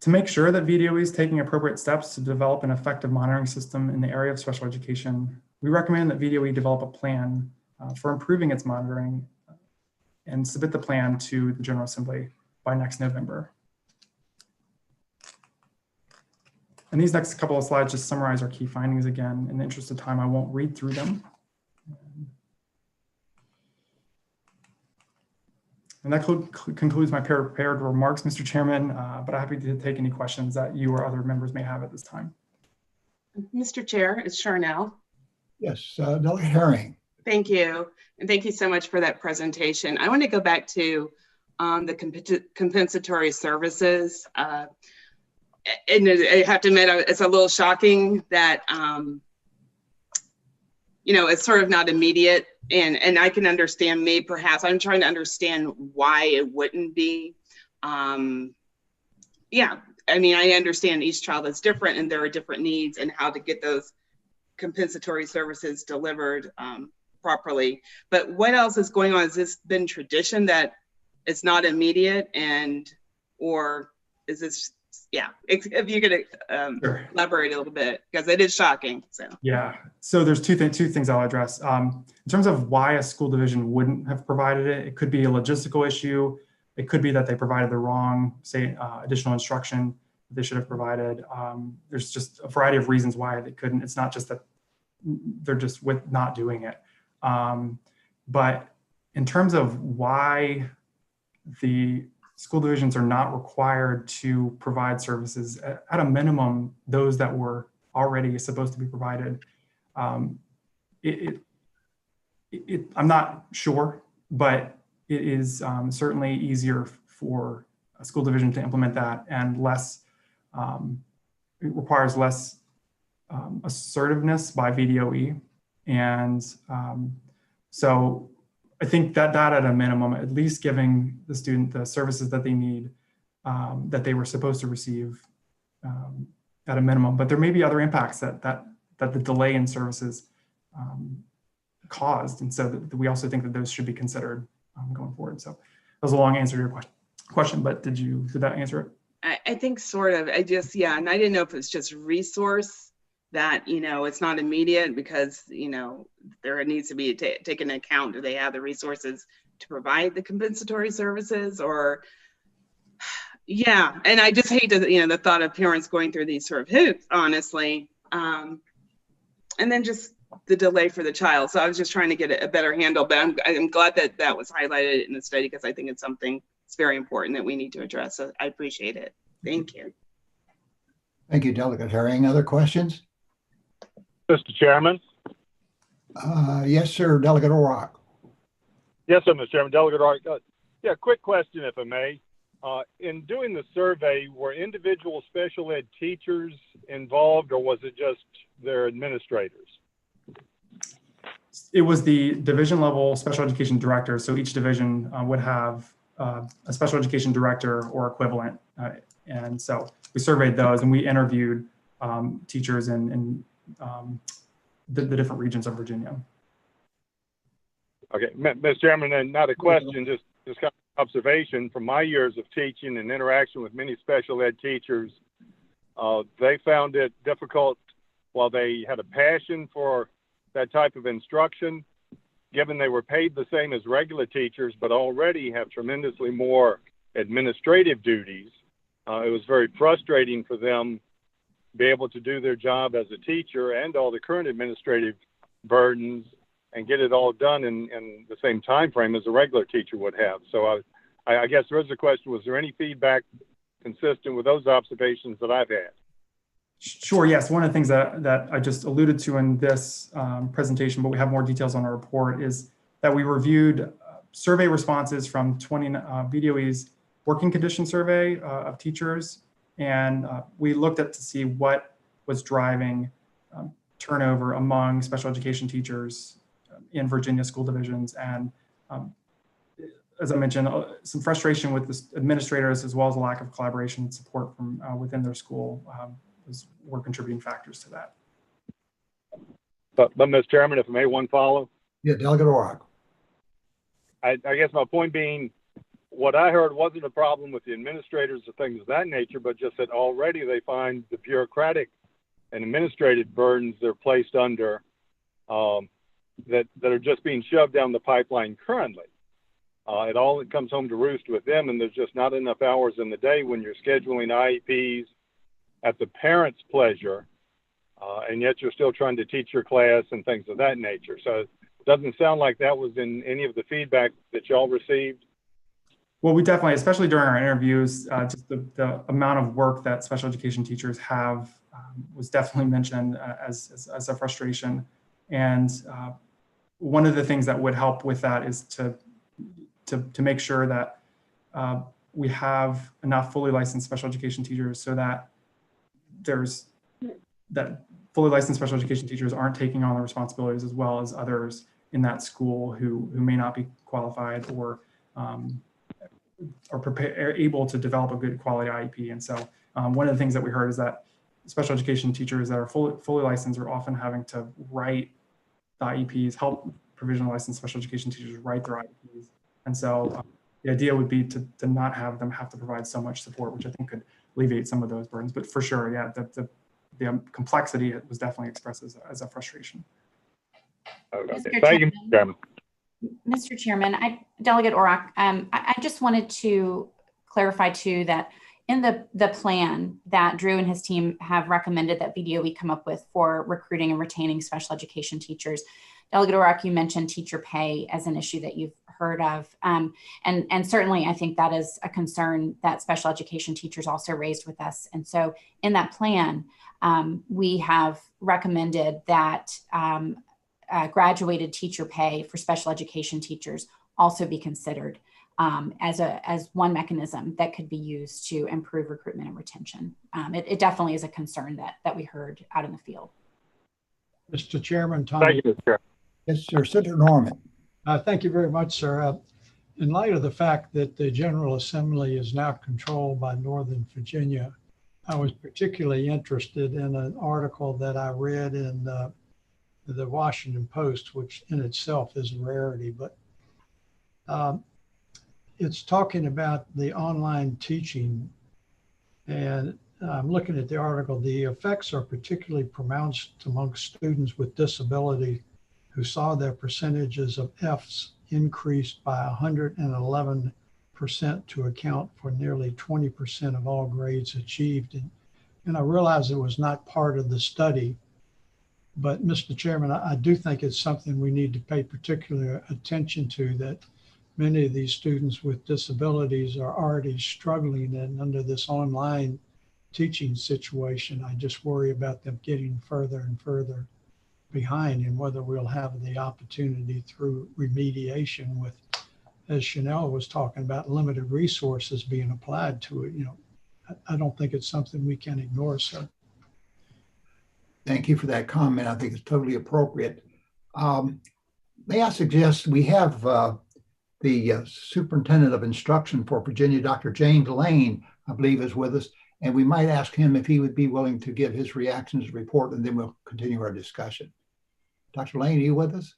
To make sure that VDOE is taking appropriate steps to develop an effective monitoring system in the area of special education, we recommend that VDOE develop a plan for improving its monitoring and submit the plan to the General Assembly by next November. And these next couple of slides just summarize our key findings again. In the interest of time, I won't read through them. And that concludes my prepared remarks, Mr. Chairman, but I'm happy to take any questions that you or other members may have at this time. Mr. Chair, it's Charnel. Yes, Delegate Herring. Thank you. And thank you so much for that presentation. I want to go back to the compensatory services. And I have to admit, it's a little shocking that it's sort of not immediate, and I can understand perhaps I'm trying to understand why it wouldn't be. Yeah, I mean, I understand each child is different and there are different needs and how to get those compensatory services delivered properly. But what else is going on? Has this been tradition that it's not immediate, or is this, yeah, if you could Sure. elaborate a little bit, because it is shocking. So yeah, so there's two things I'll address. In terms of why a school division wouldn't have provided it, it could be a logistical issue. It could be that they provided the wrong, say, additional instruction that they should have provided. There's just a variety of reasons why they couldn't. It's not just that they're just with not doing it. But in terms of why the school divisions are not required to provide services, at a minimum, those that were already supposed to be provided, I'm not sure, but it is certainly easier for a school division to implement that, and less, it requires less assertiveness by VDOE. And so I think that at a minimum, at least giving the student the services that they need, that they were supposed to receive at a minimum. But there may be other impacts that the delay in services caused. And so we also think that those should be considered going forward. So that was a long answer to your question, but did that answer it? I think sort of. Yeah, and I didn't know if it's just resource that, it's not immediate because, there needs to be taken into account. Do they have the resources to provide the compensatory services, or, yeah. And I just hate to, the thought of parents going through these sort of hoops, honestly. And then just the delay for the child. So I was just trying to get a better handle, but I'm glad that was highlighted in the study, because I think it's something that's very important that we need to address. So I appreciate it. Thank you. Thank you, Delegate Herring. Other questions? Mr. Chairman. Yes, sir. Delegate O'Rourke. Yes, sir, Mr. Chairman. Delegate O'Rourke. Yeah, quick question, if I may. In doing the survey, were individual special ed teachers involved, or was it just their administrators? It was the division level special education director. So each division would have a special education director or equivalent. And so we surveyed those, and we interviewed teachers in the different regions of Virginia. Okay, Mr. Chairman, and not a question, just kind of observation from my years of teaching and interaction with many special ed teachers. They found it difficult, while they had a passion for that type of instruction, given they were paid the same as regular teachers, but already have tremendously more administrative duties. It was very frustrating for them to be able to do their job as a teacher and all the current administrative burdens and get it all done in the same time frame as a regular teacher would have. So I guess there is a question, was there any feedback consistent with those observations that I've had? Sure, yes. One of the things that I just alluded to in this presentation, but we have more details on our report, is that we reviewed survey responses from 20 VDOE's working condition survey of teachers. And we looked at to see what was driving turnover among special education teachers in Virginia school divisions. And as I mentioned, some frustration with the administrators, as well as a lack of collaboration and support from within their school were contributing factors to that. But Mr. Chairman, if I may, one follow. Yeah, Delegate O'Rourke. I guess my point being, what I heard wasn't a problem with the administrators or things of that nature, but just that already they find the bureaucratic and administrative burdens they're placed under that are just being shoved down the pipeline currently. It all comes home to roost with them, and there's just not enough hours in the day when you're scheduling IEPs at the parent's pleasure, and yet you're still trying to teach your class and things of that nature. So it doesn't sound like that was in any of the feedback that y'all received. Well, we definitely, especially during our interviews, just the amount of work that special education teachers have was definitely mentioned as a frustration. And one of the things that would help with that is to make sure that we have enough fully licensed special education teachers so that fully licensed special education teachers aren't taking on the responsibilities as well as others in that school who may not be qualified or able to develop a good quality IEP. And so one of the things that we heard is that special education teachers that are fully licensed are often having to write the IEPs, help provisional licensed special education teachers write their IEPs. And so the idea would be to not have them have to provide so much support, which I think could alleviate some of those burdens. But for sure, yeah, the complexity was definitely expressed as a frustration. Okay. Thank you, Mr. Chairman. Mr. Chairman, Delegate Auroch, I just wanted to clarify too that in the plan that Drew and his team have recommended that VDOE come up with for recruiting and retaining special education teachers, Delegate Auroch, you mentioned teacher pay as an issue that you've heard of. And certainly I think that is a concern that special education teachers also raised with us. And so in that plan, we have recommended that graduated teacher pay for special education teachers also be considered as one mechanism that could be used to improve recruitment and retention. It definitely is a concern that we heard out in the field. Mr. Chairman, Tom. Thank you, Mr. Chairman. Yes, sir. Senator Norman. Thank you very much, sir. In light of the fact that the General Assembly is now controlled by Northern Virginia, I was particularly interested in an article that I read in the Washington Post, which in itself is a rarity, but it's talking about the online teaching. And I'm looking at the article. The effects are particularly pronounced amongst students with disability who saw their percentages of Fs increased by 111% to account for nearly 20% of all grades achieved. And I realize it was not part of the study, but Mr. Chairman, I do think it's something we need to pay particular attention to, that many of these students with disabilities are already struggling, and under this online teaching situation, I just worry about them getting further and further behind, and whether we'll have the opportunity through remediation with, as Chanel was talking about, limited resources being applied to it. I don't think it's something we can ignore, sir. Thank you for that comment. I think it's totally appropriate. May I suggest we have the Superintendent of Instruction for Virginia, Dr. James Lane, I believe is with us, and we might ask him if he would be willing to give his reactions report, and then we'll continue our discussion. Dr. Lane, are you with us?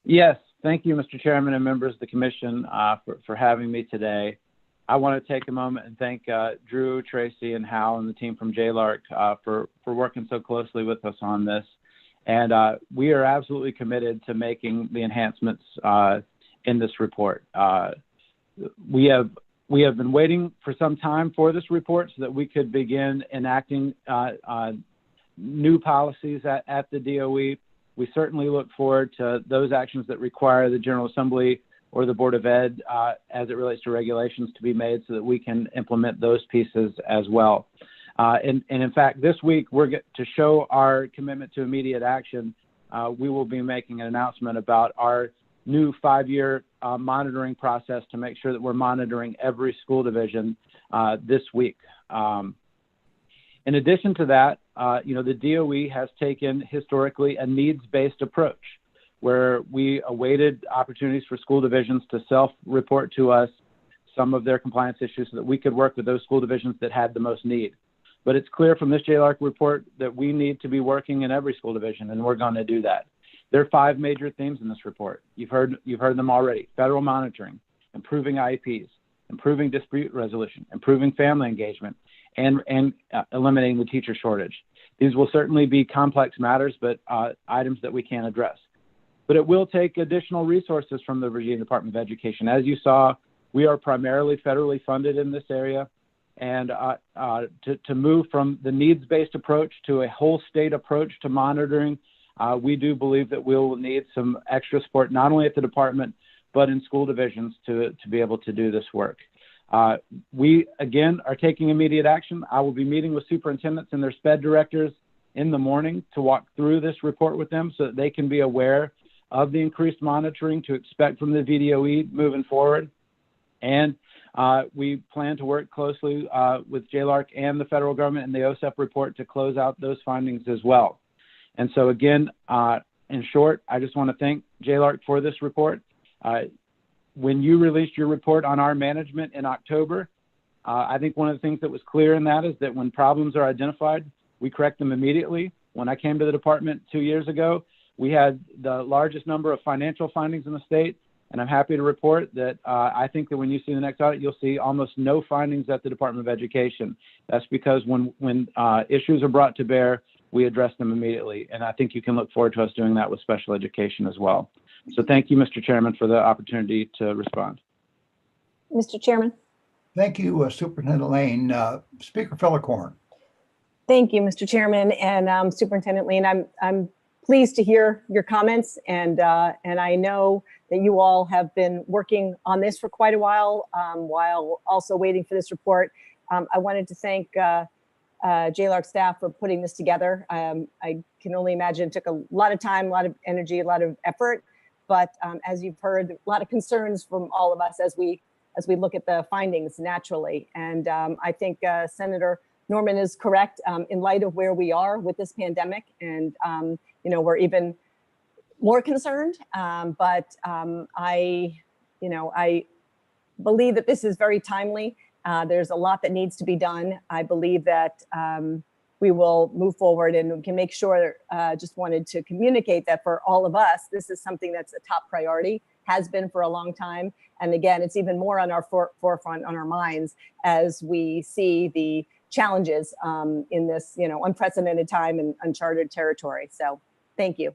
Yes, thank you, Mr. Chairman and members of the Commission for having me today. I want to take a moment and thank Drew, Tracy, and Hal and the team from JLARC for working so closely with us on this. And we are absolutely committed to making the enhancements in this report. We have been waiting for some time for this report so that we could begin enacting new policies at the DOE. We certainly look forward to those actions that require the General Assembly or the Board of Ed as it relates to regulations to be made so that we can implement those pieces as well. And in fact, this week, to show our commitment to immediate action, we will be making an announcement about our new 5-year monitoring process to make sure that we're monitoring every school division this week. In addition to that, the DOE has taken historically a needs-based approach, where we awaited opportunities for school divisions to self-report to us some of their compliance issues so that we could work with those school divisions that had the most need. But it's clear from this JLARC report that we need to be working in every school division, and we're going to do that. There are 5 major themes in this report. You've heard them already: federal monitoring, improving IEPs, improving dispute resolution, improving family engagement, and eliminating the teacher shortage. These will certainly be complex matters, but items that we can address. But it will take additional resources from the Virginia Department of Education. As you saw, we are primarily federally funded in this area. And to move from the needs-based approach to a whole state approach to monitoring, we do believe that we will need some extra support, not only at the department, but in school divisions to be able to do this work. We, again, are taking immediate action. I will be meeting with superintendents and their SPED directors in the morning to walk through this report with them so that they can be aware of the increased monitoring to expect from the VDOE moving forward. And We plan to work closely with JLARC and the federal government and the OSEP report to close out those findings as well. And so again, in short, I just want to thank JLARC for this report. When you released your report on our management in October, I think one of the things that was clear in that is that when problems are identified, we correct them immediately. When I came to the department 2 years ago, we had the largest number of financial findings in the state. And I'm happy to report that I think that when you see the next audit, you'll see almost no findings at the Department of Education. That's because when issues are brought to bear, we address them immediately. And I think you can look forward to us doing that with special education as well. So thank you, Mr. Chairman, for the opportunity to respond. Mr. Chairman. Thank you, Superintendent Lane. Speaker Fillicorn. Thank you, Mr. Chairman and Superintendent Lane. I'm pleased to hear your comments, and I know that you all have been working on this for quite a while also waiting for this report. I wanted to thank JLARC staff for putting this together. I can only imagine it took a lot of time, a lot of energy, a lot of effort, but as you've heard, a lot of concerns from all of us as we look at the findings naturally. And I think Senator Norman is correct in light of where we are with this pandemic, and we're even more concerned. But I believe that this is very timely. There's a lot that needs to be done. I believe that we will move forward and we can make sure. Just wanted to communicate that for all of us, this is something that's a top priority, has been for a long time. And again, it's even more on our forefront, on our minds, as we see the challenges in this, unprecedented time and uncharted territory. So thank you.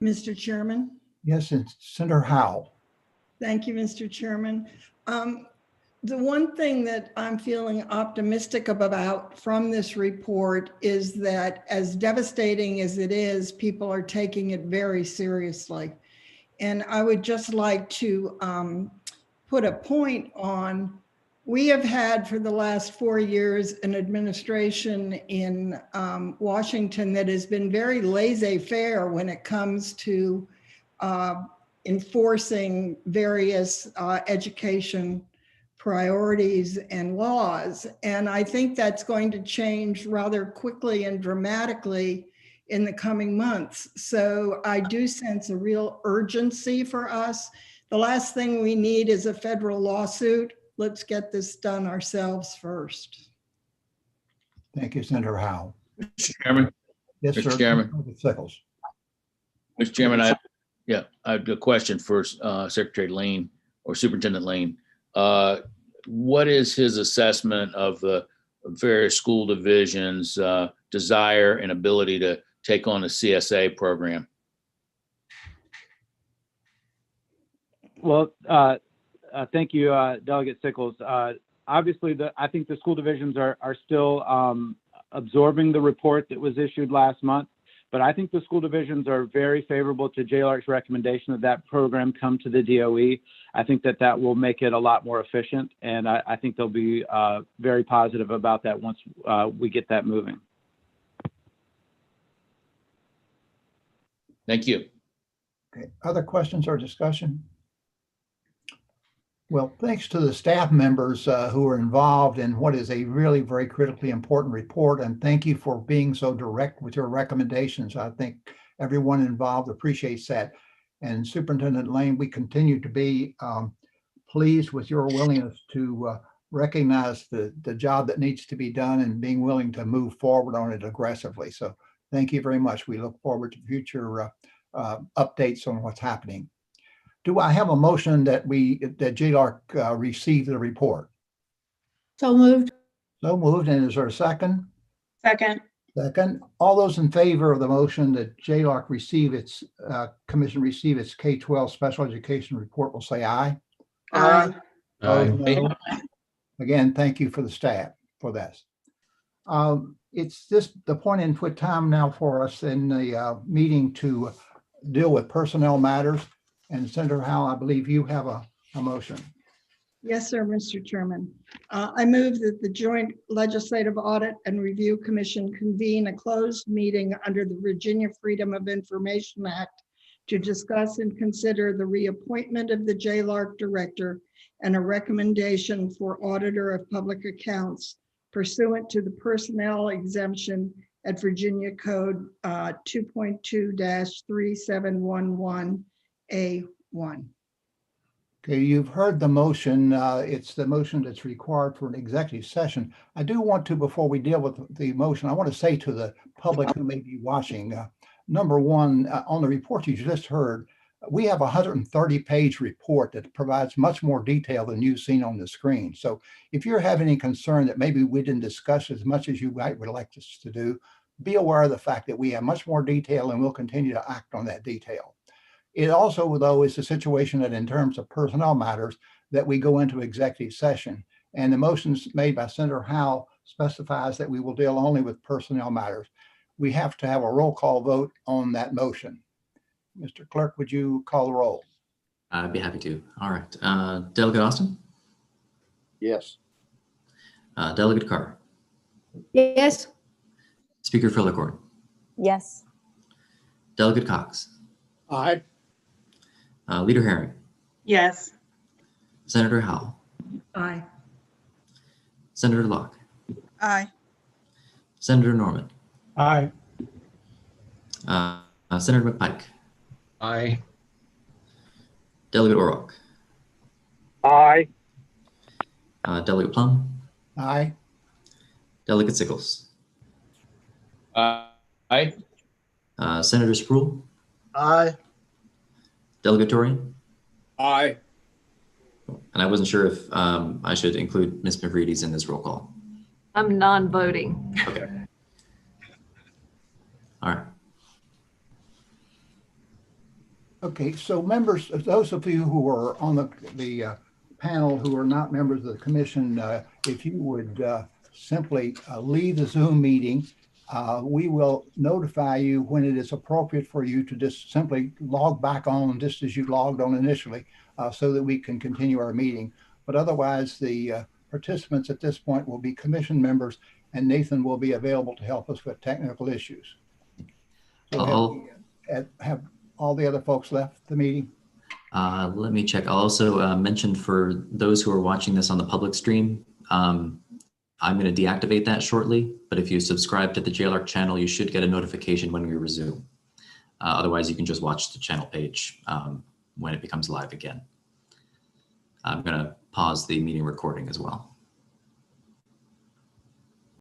Mr. Chairman. Yes, and Senator Howe. Thank you, Mr. Chairman. The one thing that I'm feeling optimistic about from this report is that, as devastating as it is, people are taking it very seriously. And I would just like to put a point on, we have had for the last 4 years an administration in Washington that has been very laissez-faire when it comes to enforcing various education priorities and laws. And I think that's going to change rather quickly and dramatically in the coming months. So I do sense a real urgency for us. The last thing we need is a federal lawsuit. Let's get this done ourselves first. Thank you, Senator Howe. Mr. Chairman. Yes, Mr. sir. Chairman. Sickles. Mr. Chairman, I have a question for Secretary Lane or Superintendent Lane. What is his assessment of the various school divisions' desire and ability to take on a CSA program? Well, thank you, Delegate Sickles. Obviously, I think the school divisions are still absorbing the report that was issued last month, but I think the school divisions are very favorable to JLARC's recommendation that that program come to the DOE. I think that will make it a lot more efficient, and I think they'll be very positive about that once we get that moving. Thank you. Okay. Other questions or discussion? Well, thanks to the staff members who are involved in what is a really very critically important report. And thank you for being so direct with your recommendations. I think everyone involved appreciates that. And Superintendent Lane, we continue to be pleased with your willingness to recognize the job that needs to be done and being willing to move forward on it aggressively. So thank you very much. We look forward to future updates on what's happening. Do I have a motion that JLARC receive the report? So moved. So moved. And is there a second? Second. Second. All those in favor of the motion that JLARC receive its commission receive its K-12 special education report will say aye. Aye. No. Again, thank you for the staff for this. It's the point and put time now for us in the meeting to deal with personnel matters. And Senator Howe, I believe you have a motion. Yes, sir, Mr. Chairman. I move that the Joint Legislative Audit and Review Commission convene a closed meeting under the Virginia Freedom of Information Act to discuss and consider the reappointment of the JLARC director and a recommendation for auditor of public accounts pursuant to the personnel exemption at Virginia Code 2.2-3711A1. Okay, you've heard the motion. It's the motion that's required for an executive session. I do want to, before we deal with the motion, I want to say to the public who may be watching, number one, on the report you just heard, we have a 130-page report that provides much more detail than you've seen on the screen. So if you're having any concern that maybe we didn't discuss as much as you would like us to do, be aware of the fact that we have much more detail and we'll continue to act on that detail. It also, though, is a situation that in terms of personnel matters that we go into executive session. And the motions made by Senator Howe specifies that we will deal only with personnel matters. We have to have a roll call vote on that motion. Mr. Clerk, would you call the roll? I'd be happy to. All right. Delegate Austin? Yes. Delegate Carr? Yes. Speaker Fillicorn? Yes. Delegate Cox? Aye. Leader Herring? Yes. Senator Howell? Aye. Senator Locke? Aye. Senator Norman? Aye. Senator McPike? Aye. Delegate O'Rourke? Aye. Delegate Plum? Aye. Delegate Sickles? Aye. Senator Sproul? Aye. Delegate Torian? Aye. And I wasn't sure if I should include Ms. McVreedy's in this roll call. I'm non-voting. Okay. All right. Okay, so members, those of you who are on the panel who are not members of the commission, if you would simply leave the Zoom meeting, we will notify you when it is appropriate for you to just simply log back on just as you logged on initially so that we can continue our meeting. But otherwise, the participants at this point will be commission members and Nathan will be available to help us with technical issues. So have all the other folks left the meeting? Let me check. I'll also mention for those who are watching this on the public stream, I'm going to deactivate that shortly, but if you subscribe to the JLARC channel, you should get a notification when we resume. Otherwise, you can just watch the channel page when it becomes live again. I'm going to pause the meeting recording as well.